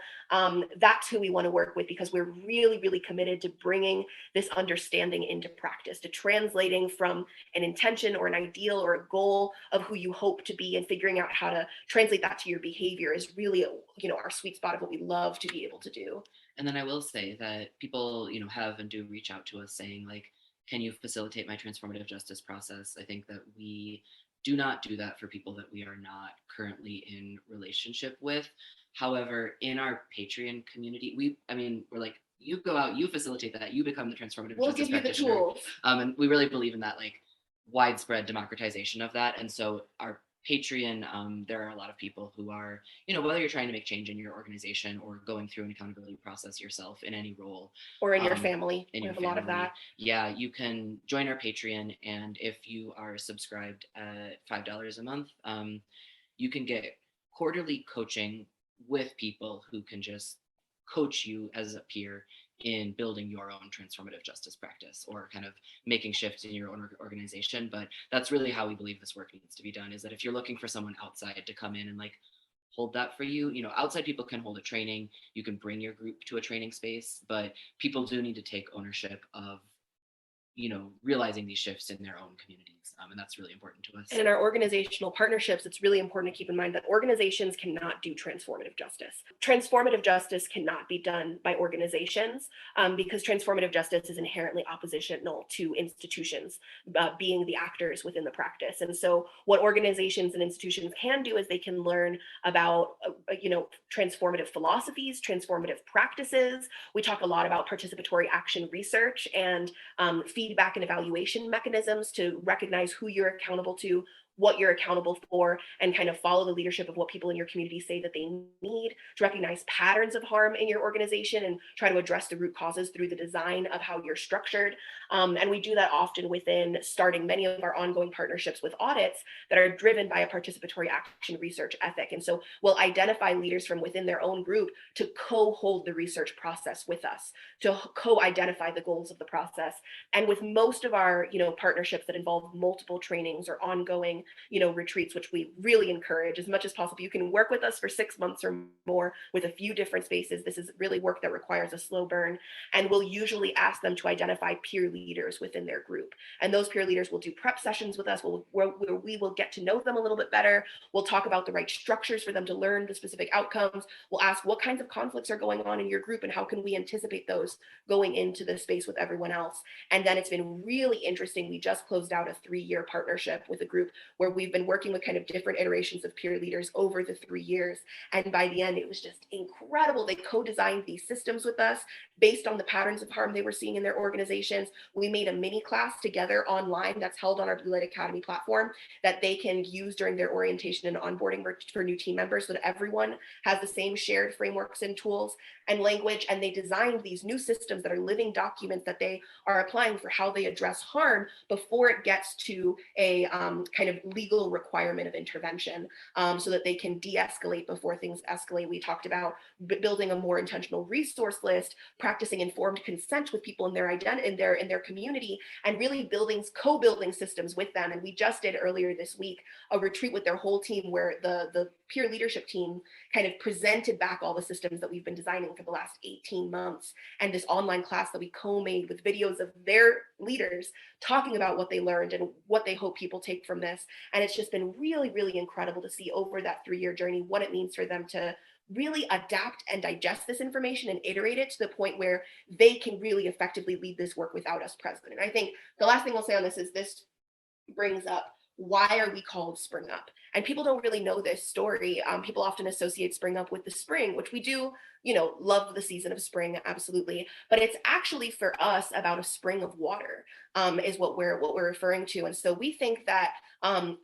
that's who we want to work with, because we're really, really committed to bringing this understanding into practice, to translating from an intention or an ideal or a goal of who you hope to be, and figuring out how to translate that to your behavior is really, our sweet spot of what we love to be able to do. And then I will say that people, have and do reach out to us saying, like, can you facilitate my transformative justice process? I think that we do not do that for people that we are not currently in relationship with. However, in our Patreon community, we're like, you go out, you facilitate that, you become the transformative justice practitioner. We'll give you the tools. And we really believe in that, like, widespread democratization of that. And so our Patreon, there are a lot of people who are, whether you're trying to make change in your organization or going through an accountability process yourself in any role. Or in your family. We have a lot of that. Yeah, you can join our Patreon. And if you are subscribed at $5 a month, you can get quarterly coaching with people who can just coach you as a peer in building your own transformative justice practice, or kind of making shifts in your own organization. But that's really how we believe this work needs to be done, is that if you're looking for someone outside to come in and like hold that for you, outside people can hold a training, you can bring your group to a training space, but people do need to take ownership of, realizing these shifts in their own communities. And that's really important to us. And in our organizational partnerships, it's really important to keep in mind that organizations cannot do transformative justice. Transformative justice cannot be done by organizations, because transformative justice is inherently oppositional to institutions being the actors within the practice. And so what organizations and institutions can do is they can learn about, transformative philosophies, transformative practices. We talk a lot about participatory action research and feedback and evaluation mechanisms to recognize who you're accountable to, what you're accountable for, and kind of follow the leadership of what people in your community say that they need, to recognize patterns of harm in your organization and try to address the root causes through the design of how you're structured. And we do that often within starting many of our ongoing partnerships with audits that are driven by a participatory action research ethic. And so we'll identify leaders from within their own group to co-hold the research process with us, to co-identify the goals of the process. And with most of our, partnerships that involve multiple trainings or ongoing retreats, which we really encourage as much as possible. You can work with us for 6 months or more with a few different spaces. This is really work that requires a slow burn. And we'll usually ask them to identify peer leaders within their group. And those peer leaders will do prep sessions with us where we will get to know them a little bit better. We'll talk about the right structures for them to learn the specific outcomes. We'll ask what kinds of conflicts are going on in your group and how can we anticipate those going into the space with everyone else. And then it's been really interesting. We just closed out a 3-year partnership with a group where we've been working with kind of different iterations of peer leaders over the 3 years. And by the end, it was just incredible. They co-designed these systems with us based on the patterns of harm they were seeing in their organizations. We made a mini class together online that's held on our Blue Light Academy platform that they can use during their orientation and onboarding for new team members, so that everyone has the same shared frameworks and tools and language. And they designed these new systems that are living documents that they are applying for how they address harm before it gets to a kind of legal requirement of intervention, so that they can de-escalate before things escalate. We talked about building a more intentional resource list, practicing informed consent with people in their identity, in their community, and really co-building systems with them. And we just did earlier this week a retreat with their whole team where the peer leadership team kind of presented back all the systems that we've been designing for the last 18 months, and this online class that we co-made with videos of their leaders talking about what they learned and what they hope people take from this. And it's just been really, really incredible to see over that 3-year journey what it means for them to really adapt and digest this information and iterate it to the point where they can really effectively lead this work without us present. And I think the last thing I'll say on this is this brings up, why are we called Spring Up? And people don't really know this story. People often associate Spring Up with the spring, which we do, love the season of spring, absolutely. But it's actually for us about a spring of water, is what we're referring to. And so we think that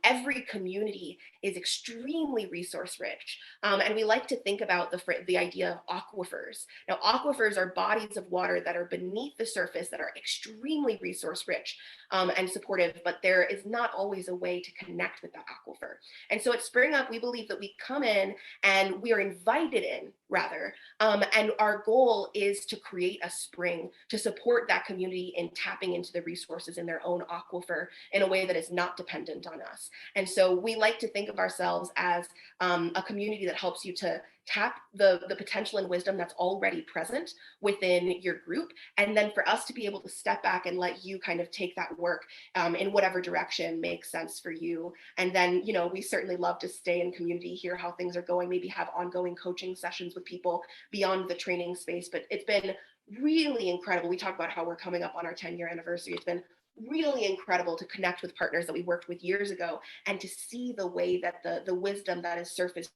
every community is extremely resource rich. And we like to think about the idea of aquifers. Now, aquifers are bodies of water that are beneath the surface that are extremely resource rich and supportive, but there is not always a way to connect with that aquifer. And so at Spring Up, we believe that we come in and we are invited in, rather. And our goal is to create a spring to support that community in tapping into the resources in their own aquifer in a way that is not dependent on us. And so we like to think of ourselves as a community that helps you to tap the potential and wisdom that's already present within your group, and then for us to be able to step back and let you kind of take that work in whatever direction makes sense for you. And then, we certainly love to stay in community, hear how things are going, maybe have ongoing coaching sessions with people beyond the training space. But it's been really incredible. We talk about how we're coming up on our 10-year anniversary. It's been really incredible to connect with partners that we worked with years ago and to see the way that the wisdom that is surfaced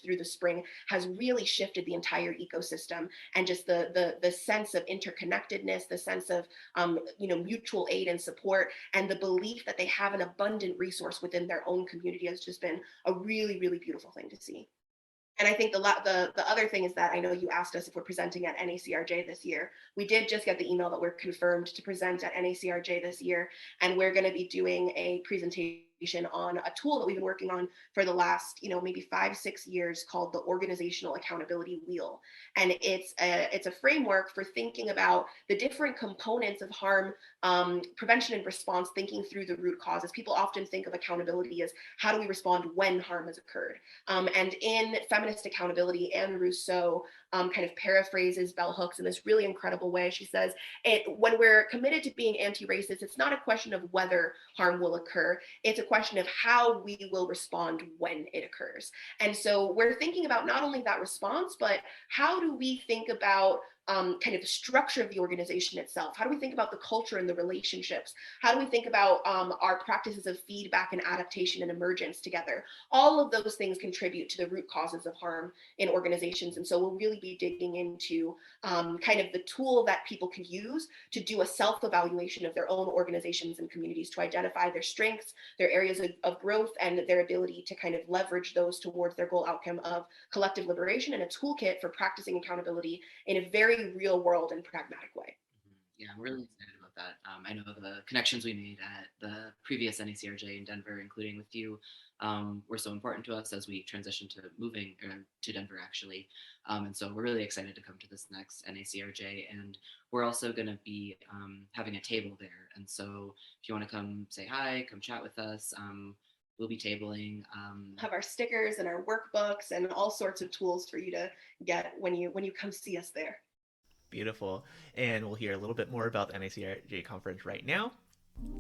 through the spring has really shifted the entire ecosystem, and just the sense of interconnectedness, the sense of mutual aid and support, and the belief that they have an abundant resource within their own community has just been a really, really beautiful thing to see. And I think the other thing is that I know you asked us if we're presenting at NACRJ this year. We did just get the email that we're confirmed to present at NACRJ this year, and we're going to be doing a presentation on a tool that we've been working on for the last, maybe 5-6 years, called the Organizational Accountability Wheel. And it's a framework for thinking about the different components of harm prevention and response, thinking through the root causes. People often think of accountability as how do we respond when harm has occurred. And in feminist accountability, Anne Rousseau kind of paraphrases bell hooks in this really incredible way. She says, when we're committed to being anti-racist, it's not a question of whether harm will occur. It's a question of how we will respond when it occurs. And so we're thinking about not only that response, but how do we think about kind of the structure of the organization itself? How do we think about the culture and the relationships? How do we think about our practices of feedback and adaptation and emergence together? All of those things contribute to the root causes of harm in organizations. And so we'll really be digging into kind of the tool that people can use to do a self-evaluation of their own organizations and communities, to identify their strengths, their areas of growth, and their ability to kind of leverage those towards their goal outcome of collective liberation, and a toolkit for practicing accountability in a very real world and pragmatic way. Yeah, I'm really excited about that. I know the connections we made at the previous NACRJ in Denver, including with you, were so important to us as we transitioned to moving to Denver, actually. And so we're really excited to come to this next NACRJ. And we're also going to be having a table there. And so if you want to come say hi, come chat with us, we'll be tabling. Have our stickers and our workbooks and all sorts of tools for you to get when you come see us there. Beautiful. And we'll hear a little bit more about the NACRJ conference right now.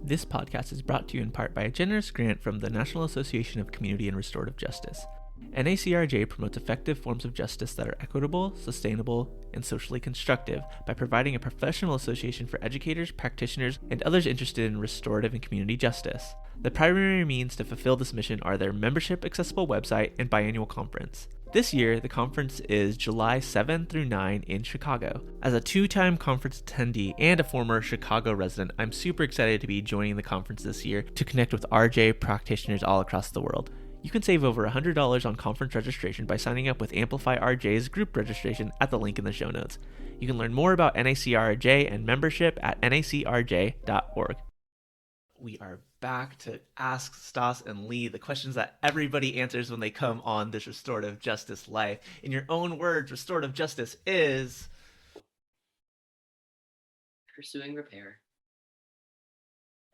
This podcast is brought to you in part by a generous grant from the National Association of Community and Restorative Justice. NACRJ promotes effective forms of justice that are equitable, sustainable, and socially constructive by providing a professional association for educators, practitioners, and others interested in restorative and community justice. The primary means to fulfill this mission are their membership-accessible website and biannual conference. This year, the conference is July 7 through 9 in Chicago. As a two-time conference attendee and a former Chicago resident, I'm super excited to be joining the conference this year to connect with RJ practitioners all across the world. You can save over $100 on conference registration by signing up with Amplify RJ's group registration at the link in the show notes. You can learn more about NACRJ and membership at nacrj.org. We are back to ask Stas and Lea the questions that everybody answers when they come on this restorative justice life. In your own words, restorative justice is pursuing repair.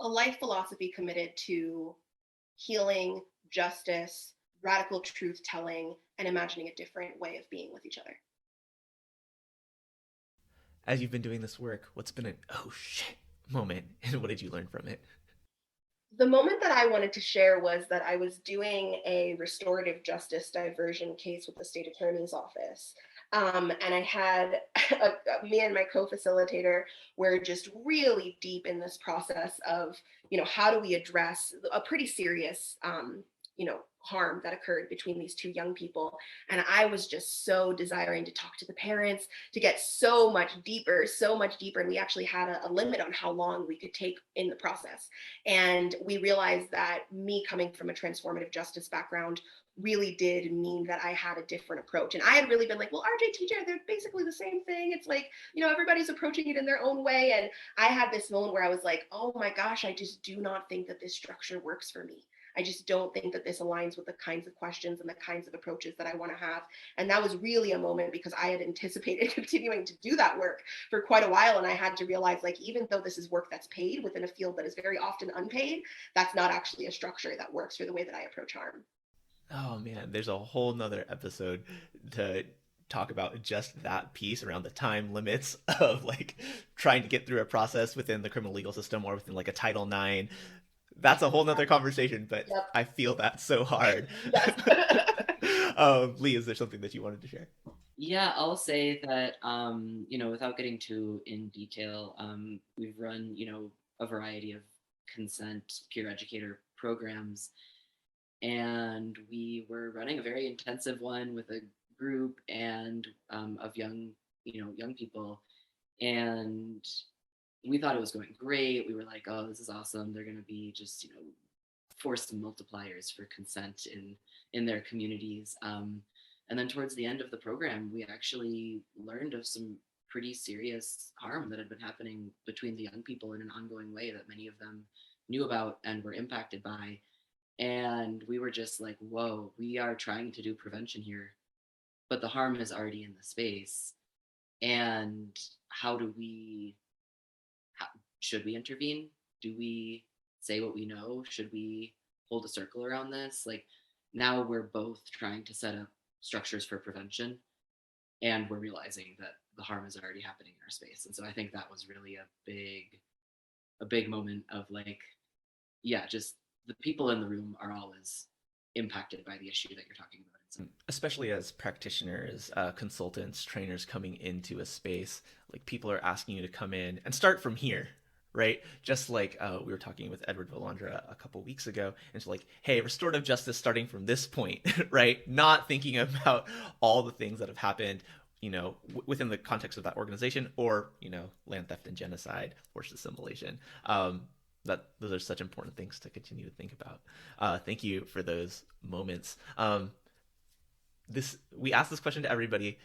A life philosophy committed to healing, justice, radical truth telling, and imagining a different way of being with each other. As you've been doing this work, what's been an oh shit moment, and what did you learn from it? The moment that I wanted to share was that I was doing a restorative justice diversion case with the state attorney's office. And I had me and my co-facilitator were just really deep in this process of, how do we address a pretty serious, harm that occurred between these two young people. And I was just so desiring to talk to the parents, to get so much deeper. And we actually had a limit on how long we could take in the process. And we realized that me coming from a transformative justice background really did mean that I had a different approach. And I had really been like, well, RJ, TJ, they're basically the same thing. It's like, everybody's approaching it in their own way. And I had this moment where I was like, oh my gosh, I just do not think that this structure works for me. I just don't think that this aligns with the kinds of questions and the kinds of approaches that I want to have. And that was really a moment because I had anticipated continuing to do that work for quite a while. And I had to realize, like, even though this is work that's paid within a field that is very often unpaid, that's not actually a structure that works for the way that I approach harm. Oh man, there's a whole nother episode to talk about just that piece around the time limits of like trying to get through a process within the criminal legal system or within like a Title IX. That's a whole nother conversation, but yep. I feel that so hard. Lea, is there something that you wanted to share? Yeah, I'll say that, without getting too in detail, we've run, a variety of consent peer educator programs. And we were running a very intensive one with a group and of young people. And we thought it was going great. We were like, oh, this is awesome. They're going to be just, force multipliers for consent in their communities. And then towards the end of the program, we actually learned of some pretty serious harm that had been happening between the young people in an ongoing way that many of them knew about and were impacted by. And we were just like, whoa, we are trying to do prevention here, but the harm is already in the space. And should we intervene? Do we say what we know? Should we hold a circle around this? Like, now we're both trying to set up structures for prevention, and we're realizing that the harm is already happening in our space. And so I think that was really a big moment of like, yeah, just the people in the room are always impacted by the issue that you're talking about. So, especially as practitioners, consultants, trainers coming into a space, like people are asking you to come in and start from here, right? Just like we were talking with Edward Valandra a couple weeks ago, and it's like, hey, restorative justice starting from this point, right? Not thinking about all the things that have happened, within the context of that organization, or, land theft and genocide, forced assimilation. That those are such important things to continue to think about. Thank you for those moments. We asked this question to everybody.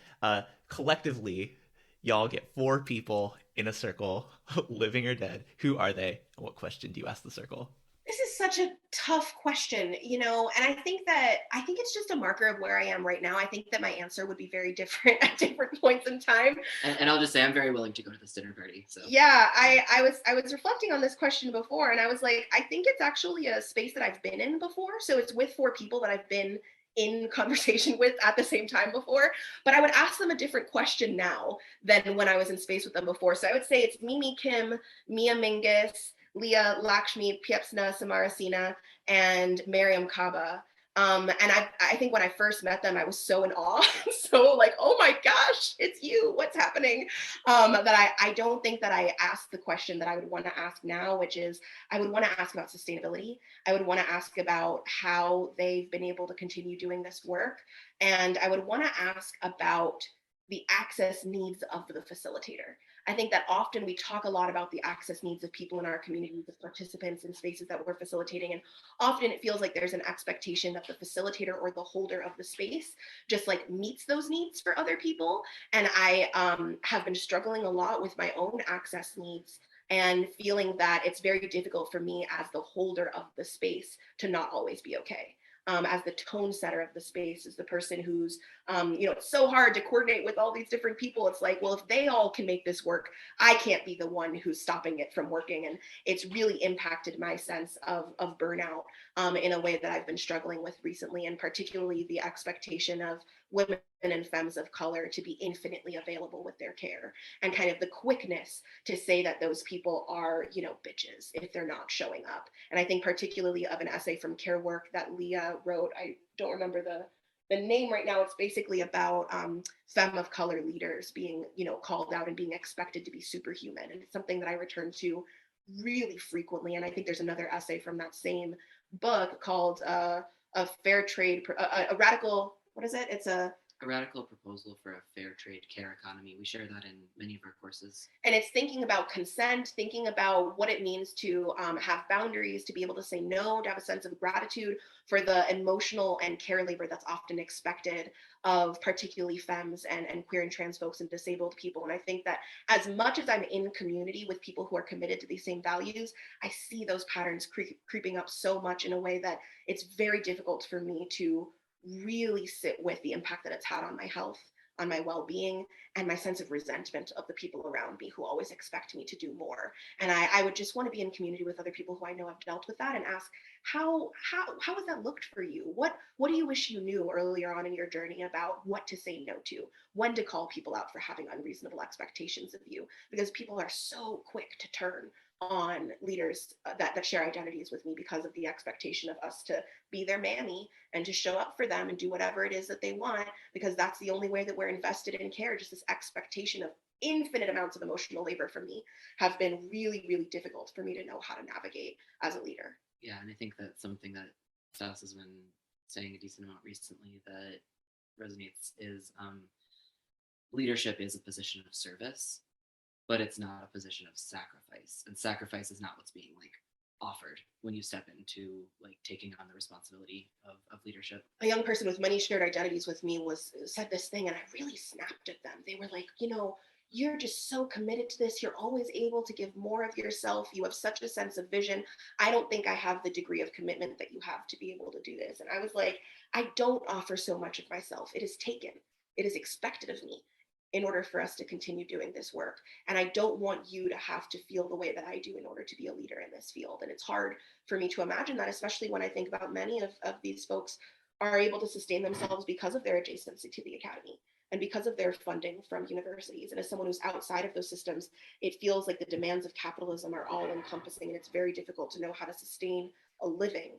Collectively, y'all get 4 people in a circle, living or dead. Who are they? And what question do you ask the circle? This is such a tough question, and I think it's just a marker of where I am right now. I think that my answer would be very different at different points in time. And I'll just say I'm very willing to go to this dinner party. So yeah, I was reflecting on this question before, and I was like, I think it's actually a space that I've been in before. So it's with 4 people that I've been in conversation with at the same time before, but I would ask them a different question now than when I was in space with them before. So I would say it's Mimi Kim, Mia Mingus, Leah Lakshmi, Piepsna Samarasina, and Mariam Kaba. And I think when I first met them, I was so in awe, so like, oh my gosh, it's you, what's happening? That I don't think that I asked the question that I would want to ask now, which is I would want to ask about sustainability. I would want to ask about how they've been able to continue doing this work. And I would want to ask about the access needs of the facilitator. I think that often we talk a lot about the access needs of people in our community, the participants in spaces that we're facilitating. And often it feels like there's an expectation that the facilitator or the holder of the space just like meets those needs for other people. And I have been struggling a lot with my own access needs and feeling that it's very difficult for me as the holder of the space to not always be okay. As the tone setter of the space, as the person who's, it's so hard to coordinate with all these different people. It's like, well, if they all can make this work, I can't be the one who's stopping it from working. And it's really impacted my sense of burnout in a way that I've been struggling with recently, and particularly the expectation of women and femmes of color to be infinitely available with their care, and kind of the quickness to say that those people are, bitches if they're not showing up. And I think particularly of an essay from Care Work that Lea wrote, I don't remember the name right now. It's basically about femme of color leaders being, called out and being expected to be superhuman. And it's something that I return to really frequently. And I think there's another essay from that same book called a fair trade, a radical, what is it? It's a radical proposal for a fair trade care economy. We share that in many of our courses. And it's thinking about consent, thinking about what it means to have boundaries, to be able to say no, to have a sense of gratitude for the emotional and care labor that's often expected of particularly femmes and queer and trans folks and disabled people. And I think that as much as I'm in community with people who are committed to these same values, I see those patterns creeping up so much in a way that it's very difficult for me to really sit with the impact that it's had on my health, on my well-being, and my sense of resentment of the people around me who always expect me to do more. And I would just want to be in community with other people who I know have dealt with that and ask, how has that looked for you? What do you wish you knew earlier on in your journey about what to say no to, when to call people out for having unreasonable expectations of you? Because people are so quick to turn on leaders that share identities with me because of the expectation of us to be their mammy and to show up for them and do whatever it is that they want, because that's the only way that we're invested in care. Just this expectation of infinite amounts of emotional labor from me have been really, really difficult for me to know how to navigate as a leader. Yeah, and I think that's something that Stas has been saying a decent amount recently that resonates is leadership is a position of service, but it's not a position of sacrifice. And sacrifice is not what's being offered when you step into taking on the responsibility of leadership. A young person with many shared identities with me said this thing, and I really snapped at them. They were like, you're just so committed to this. You're always able to give more of yourself. You have such a sense of vision. I don't think I have the degree of commitment that you have to be able to do this. And I was like, I don't offer so much of myself. It is taken. It is expected of me in order for us to continue doing this work. And I don't want you to have to feel the way that I do in order to be a leader in this field. And it's hard for me to imagine that, especially when I think about many of these folks are able to sustain themselves because of their adjacency to the academy and because of their funding from universities. And as someone who's outside of those systems, it feels like the demands of capitalism are all encompassing, and it's very difficult to know how to sustain a living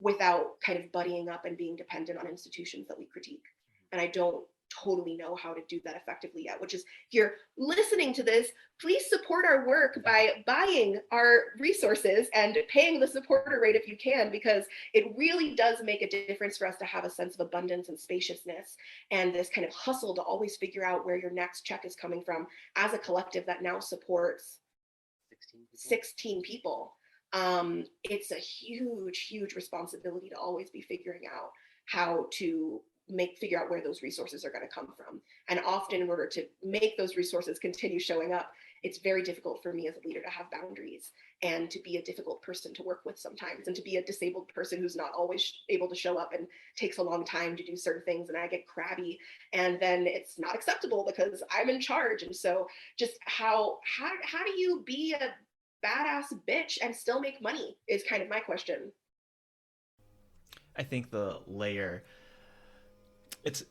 without kind of buddying up and being dependent on institutions that we critique. And I don't totally know how to do that effectively yet, which is, if you're listening to this, please support our work by buying our resources and paying the supporter rate if you can, because it really does make a difference for us to have a sense of abundance and spaciousness and this kind of hustle to always figure out where your next check is coming from as a collective that now supports 16 people. It's a huge responsibility to always be figuring out how to figure out where those resources are going to come from. And often, in order to make those resources continue showing up, it's very difficult for me as a leader to have boundaries and to be a difficult person to work with sometimes, and to be a disabled person who's not always able to show up and takes a long time to do certain things, and I get crabby, and then it's not acceptable because I'm in charge. And so just how do you be a badass bitch and still make money is kind of my question. I think the layer, it's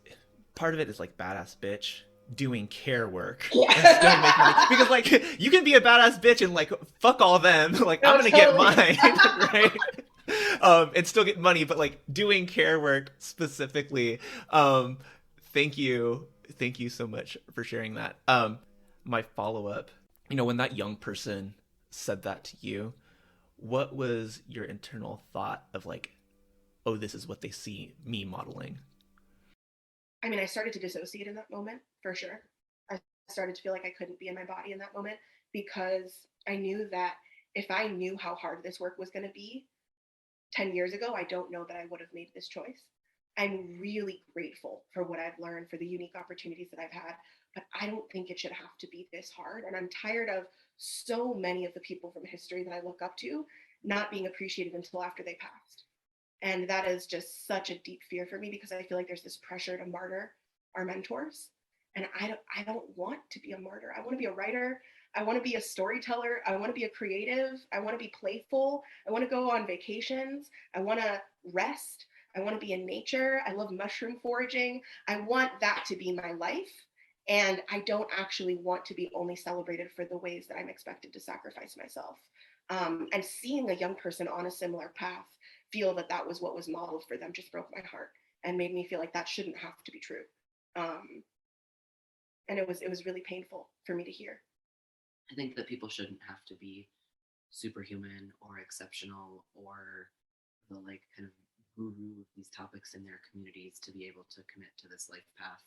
part of it is badass bitch doing care work and still make money, because you can be a badass bitch and fuck all them, I'm gonna get mine, right? and still get money, but like doing care work specifically. Thank you. Thank you so much for sharing that. My follow up, when that young person said that to you, what was your internal thought of like, oh, this is what they see me modeling? I mean, I started to dissociate in that moment for sure. I started to feel like I couldn't be in my body in that moment because I knew that if I knew how hard this work was going to be 10 years ago, I don't know that I would have made this choice. I'm really grateful for what I've learned, for the unique opportunities that I've had, but I don't think it should have to be this hard. And I'm tired of so many of the people from history that I look up to not being appreciated until after they passed. And that is just such a deep fear for me because I feel like there's this pressure to martyr our mentors. And I don't want to be a martyr. I want to be a writer. I want to be a storyteller. I want to be a creative. I want to be playful. I want to go on vacations. I want to rest. I want to be in nature. I love mushroom foraging. I want that to be my life. And I don't actually want to be only celebrated for the ways that I'm expected to sacrifice myself. And seeing a young person on a similar path feel that that was what was modeled for them just broke my heart and made me feel like that shouldn't have to be true. And it was really painful for me to hear. I think that people shouldn't have to be superhuman or exceptional or the like kind of guru of these topics in their communities to be able to commit to this life path.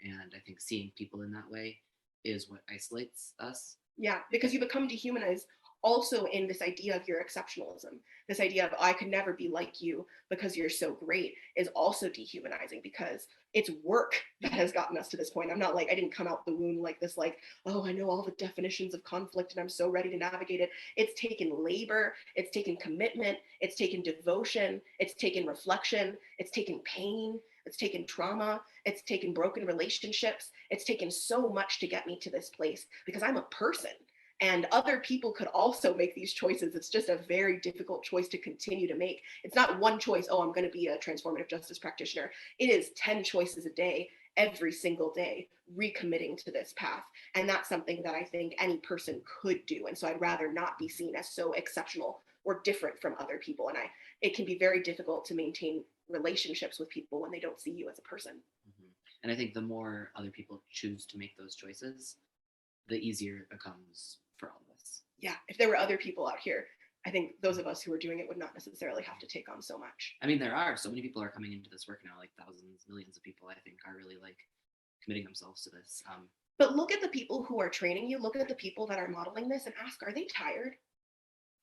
And I think seeing people in that way is what isolates us. Yeah, because you become dehumanized also in this idea of your exceptionalism. This idea of, oh, I could never be like you because you're so great is also dehumanizing because it's work that has gotten us to this point. I'm not like, I didn't come out the womb like this, like, oh, I know all the definitions of conflict and I'm so ready to navigate it. It's taken labor, it's taken commitment, it's taken devotion, it's taken reflection, it's taken pain, it's taken trauma, it's taken broken relationships. It's taken so much to get me to this place because I'm a person. And other people could also make these choices. It's just a very difficult choice to continue to make. It's not one choice, oh, I'm going to be a transformative justice practitioner. It is 10 choices a day, every single day, recommitting to this path. And that's something that I think any person could do. And so I'd rather not be seen as so exceptional or different from other people. And it can be very difficult to maintain relationships with people when they don't see you as a person. Mm-hmm. And I think the more other people choose to make those choices, the easier it becomes for all of us. Yeah, if there were other people out here, I think those of us who are doing it would not necessarily have to take on so much. I mean, there are so many people are coming into this work now, like thousands, millions of people, I think, are really like committing themselves to this. But look at the people who are training you, look at the people that are modeling this and ask, are they tired?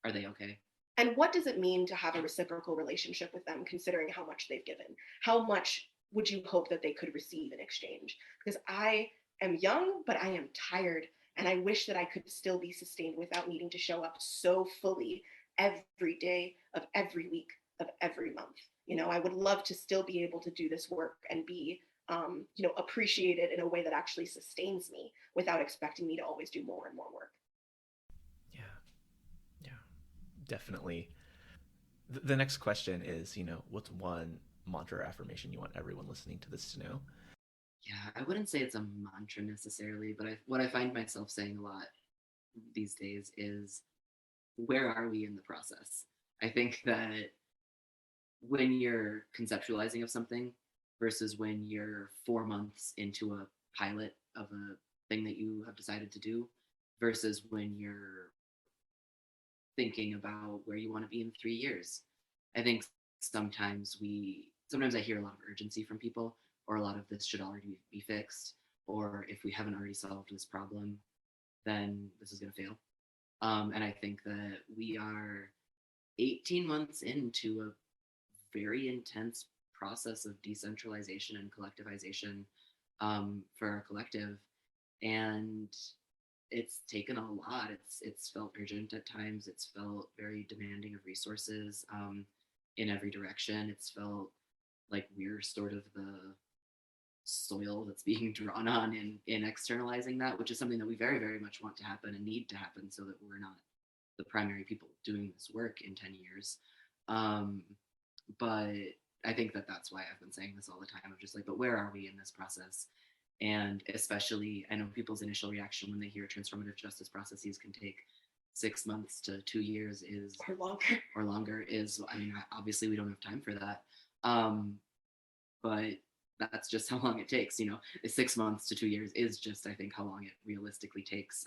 Are they okay? And what does it mean to have a reciprocal relationship with them, considering how much they've given? How much would you hope that they could receive in exchange? Because I am young, but I am tired. And I wish that I could still be sustained without needing to show up so fully every day of every week of every month. I would love to still be able to do this work and be, appreciated in a way that actually sustains me without expecting me to always do more and more work. Yeah, definitely. The next question is, what's one mantra or affirmation you want everyone listening to this to know? Yeah, I wouldn't say it's a mantra necessarily, but what I find myself saying a lot these days is, where are we in the process? I think that when you're conceptualizing of something versus when you're 4 months into a pilot of a thing that you have decided to do versus when you're thinking about where you want to be in 3 years. I think sometimes I hear a lot of urgency from people, or a lot of this should already be fixed, or if we haven't already solved this problem, then this is going to fail. And I think that we are 18 months into a very intense process of decentralization and collectivization for our collective. And it's taken a lot. It's felt urgent at times. It's felt very demanding of resources in every direction. It's felt like we're sort of the soil that's being drawn on in externalizing that, which is something that we very, very much want to happen and need to happen so that we're not the primary people doing this work in 10 years. But I think that that's why I've been saying this all the time of just like, but where are we in this process? And especially, I know people's initial reaction when they hear transformative justice processes can take 6 months to 2 years is or longer is, I mean, obviously we don't have time for that. But that's just how long it takes, 6 months to 2 years is just, I think, how long it realistically takes,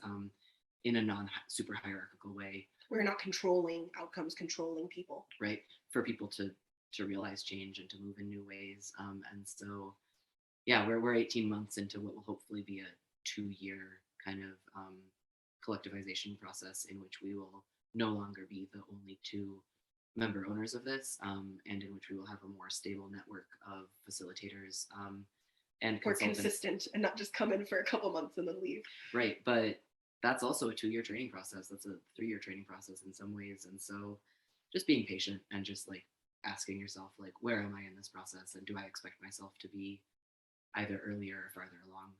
in a non super hierarchical way. We're not controlling outcomes, controlling people. Right. For people to realize change and to move in new ways. And so, yeah, we're 18 months into what will hopefully be a 2-year kind of collectivization process in which we will no longer be the only 2 member owners of this, and in which we will have a more stable network of facilitators and more consistent, and not just come in for a couple months and then leave. Right, but that's also a 2-year training process. That's a 3-year training process in some ways, and so just being patient and just like asking yourself, like, where am I in this process, and do I expect myself to be either earlier or farther along,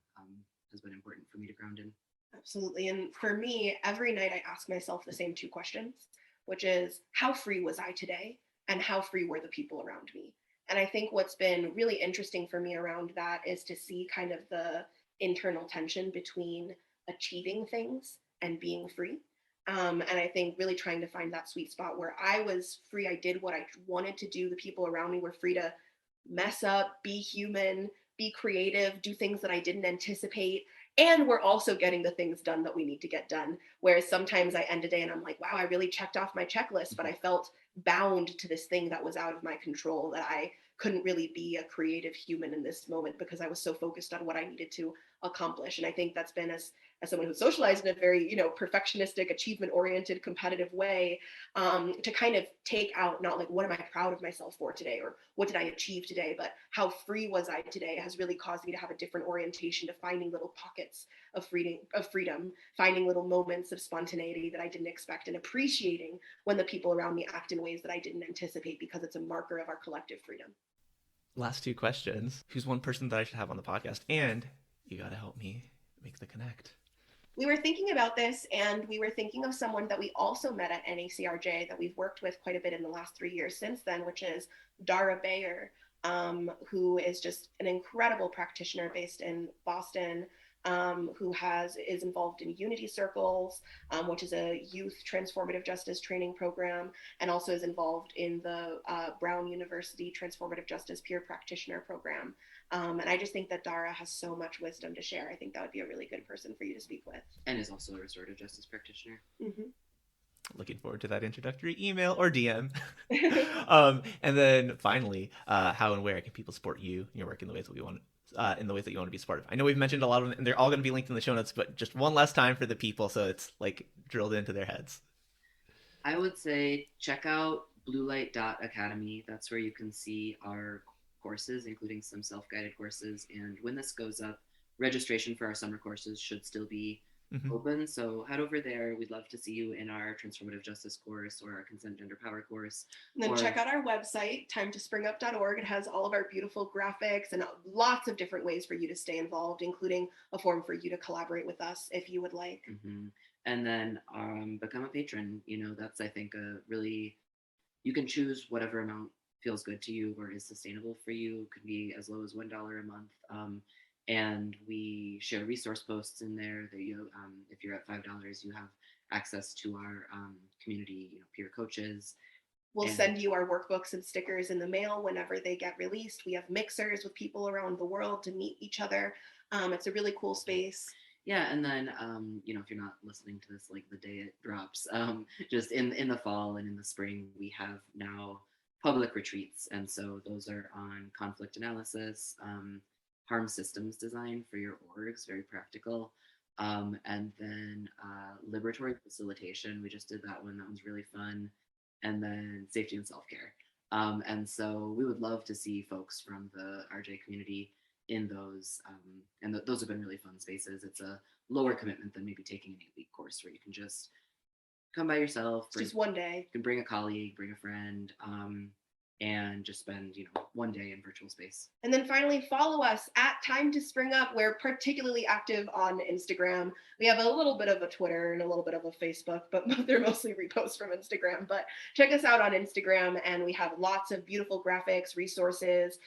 has been important for me to ground in. Absolutely. And for me, every night I ask myself the same 2 questions, which is, how free was I today? And how free were the people around me? And I think what's been really interesting for me around that is to see kind of the internal tension between achieving things and being free. And I think really trying to find that sweet spot where I was free, I did what I wanted to do. The people around me were free to mess up, be human, be creative, do things that I didn't anticipate. And we're also getting the things done that we need to get done. Whereas sometimes I end a day and I'm like, wow, I really checked off my checklist, but I felt bound to this thing that was out of my control, that I couldn't really be a creative human in this moment because I was so focused on what I needed to accomplish. And I think that's been, as someone who's socialized in a very, perfectionistic, achievement-oriented, competitive way, to kind of take out, not like, what am I proud of myself for today, or what did I achieve today, but how free was I today, has really caused me to have a different orientation to finding little pockets of freedom, finding little moments of spontaneity that I didn't expect, and appreciating when the people around me act in ways that I didn't anticipate, because it's a marker of our collective freedom. Last 2 questions. Who's one person that I should have on the podcast? And you got to help me make the connect. We were thinking about this, and we were thinking of someone that we also met at NACRJ that we've worked with quite a bit in the last 3 years since then, which is Dara Bayer, who is just an incredible practitioner based in Boston, who is involved in Unity Circles, which is a youth transformative justice training program, and also is involved in the Brown University Transformative Justice Peer Practitioner Program. And I just think that Dara has so much wisdom to share. I think that would be a really good person for you to speak with. And is also a restorative justice practitioner. Mm-hmm. Looking forward to that introductory email or DM. And then finally, how and where can people support you and your work in the ways that we want, in the ways that you want to be supportive? I know we've mentioned a lot of them, and they're all going to be linked in the show notes, but just one last time for the people, so it's like drilled into their heads. I would say check out bluelight.academy. That's where you can see our courses, including some self-guided courses. And when this goes up, registration for our summer courses should still be open. So head over there. We'd love to see you in our transformative justice course or our consent gender power course. And then check out our website, timetospringup.org. It has all of our beautiful graphics and lots of different ways for you to stay involved, including a form for you to collaborate with us if you would like. And then become a patron. That's, I think, you can choose whatever amount feels good to you or is sustainable for you. It could be as low as $1 a month. And we share resource posts in there that if you're at $5, you have access to our community, peer coaches. We'll send you our workbooks and stickers in the mail whenever they get released. We have mixers with people around the world to meet each other. It's a really cool space. Yeah, and then if you're not listening to this like the day it drops, just in the fall and in the spring, we have now public retreats, and so those are on conflict analysis, harm systems design for your orgs, very practical, and then liberatory facilitation. We just did that one. That was really fun. And then safety and self-care. And so we would love to see folks from the RJ community in those, and those have been really fun spaces. It's a lower commitment than maybe taking an 8-week course where you can just come by yourself. Just one day. You can bring a colleague, bring a friend, and just spend, one day in virtual space. And then finally, follow us at Time to Spring Up. We're particularly active on Instagram. We have a little bit of a Twitter and a little bit of a Facebook, but they're mostly reposts from Instagram. But check us out on Instagram, and we have lots of beautiful graphics, resources,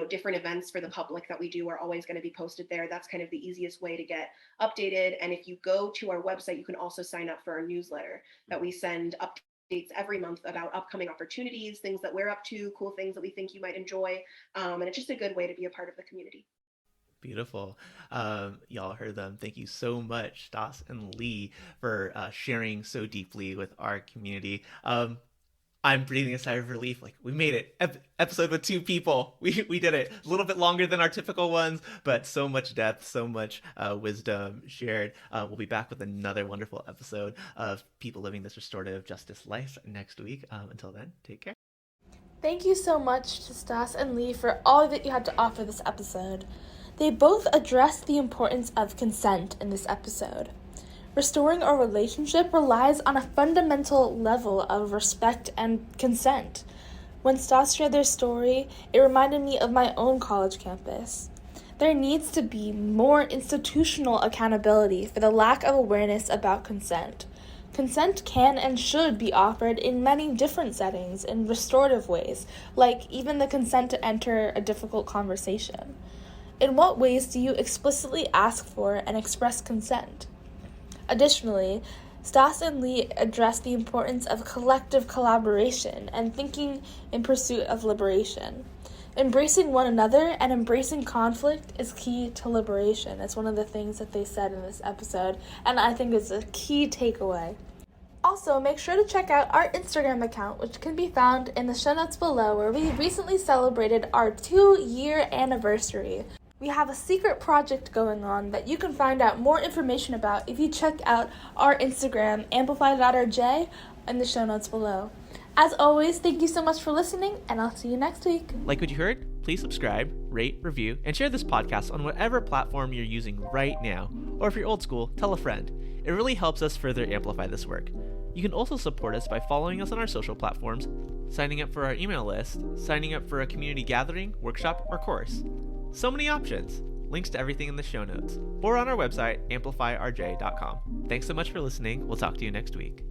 different events for the public that we do are always going to be posted there. That's kind of the easiest way to get updated. And if you go to our website, you can also sign up for our newsletter that we send updates every month about upcoming opportunities, things that we're up to, cool things that we think you might enjoy. And it's just a good way to be a part of the community. Beautiful. Y'all heard them. Thank you so much, Stas and Lea, for sharing so deeply with our community. I'm breathing a sigh of relief. Like, we made it. Episode with 2 people. We did it. A little bit longer than our typical ones, but so much depth, so much wisdom shared. We'll be back with another wonderful episode of People Living This Restorative Justice Life next week. Until then, take care. Thank you so much to Stas and Lea for all that you had to offer this episode. They both addressed the importance of consent in this episode. Restoring a relationship relies on a fundamental level of respect and consent. When Stas shared their story, it reminded me of my own college campus. There needs to be more institutional accountability for the lack of awareness about consent. Consent can and should be offered in many different settings in restorative ways, like even the consent to enter a difficult conversation. In what ways do you explicitly ask for and express consent? Additionally, Stas and Lea addressed the importance of collective collaboration and thinking in pursuit of liberation. Embracing one another and embracing conflict is key to liberation. It's one of the things that they said in this episode, and I think it's a key takeaway. Also, make sure to check out our Instagram account, which can be found in the show notes below, where we recently celebrated our 2-year anniversary. We have a secret project going on that you can find out more information about if you check out our Instagram, Amplify.RJ, in the show notes below. As always, thank you so much for listening, and I'll see you next week. Like what you heard? Please subscribe, rate, review, and share this podcast on whatever platform you're using right now. Or if you're old school, tell a friend. It really helps us further amplify this work. You can also support us by following us on our social platforms, signing up for our email list, signing up for a community gathering, workshop, or course. So many options. Links to everything in the show notes or on our website, amplifyrj.com. Thanks so much for listening. We'll talk to you next week.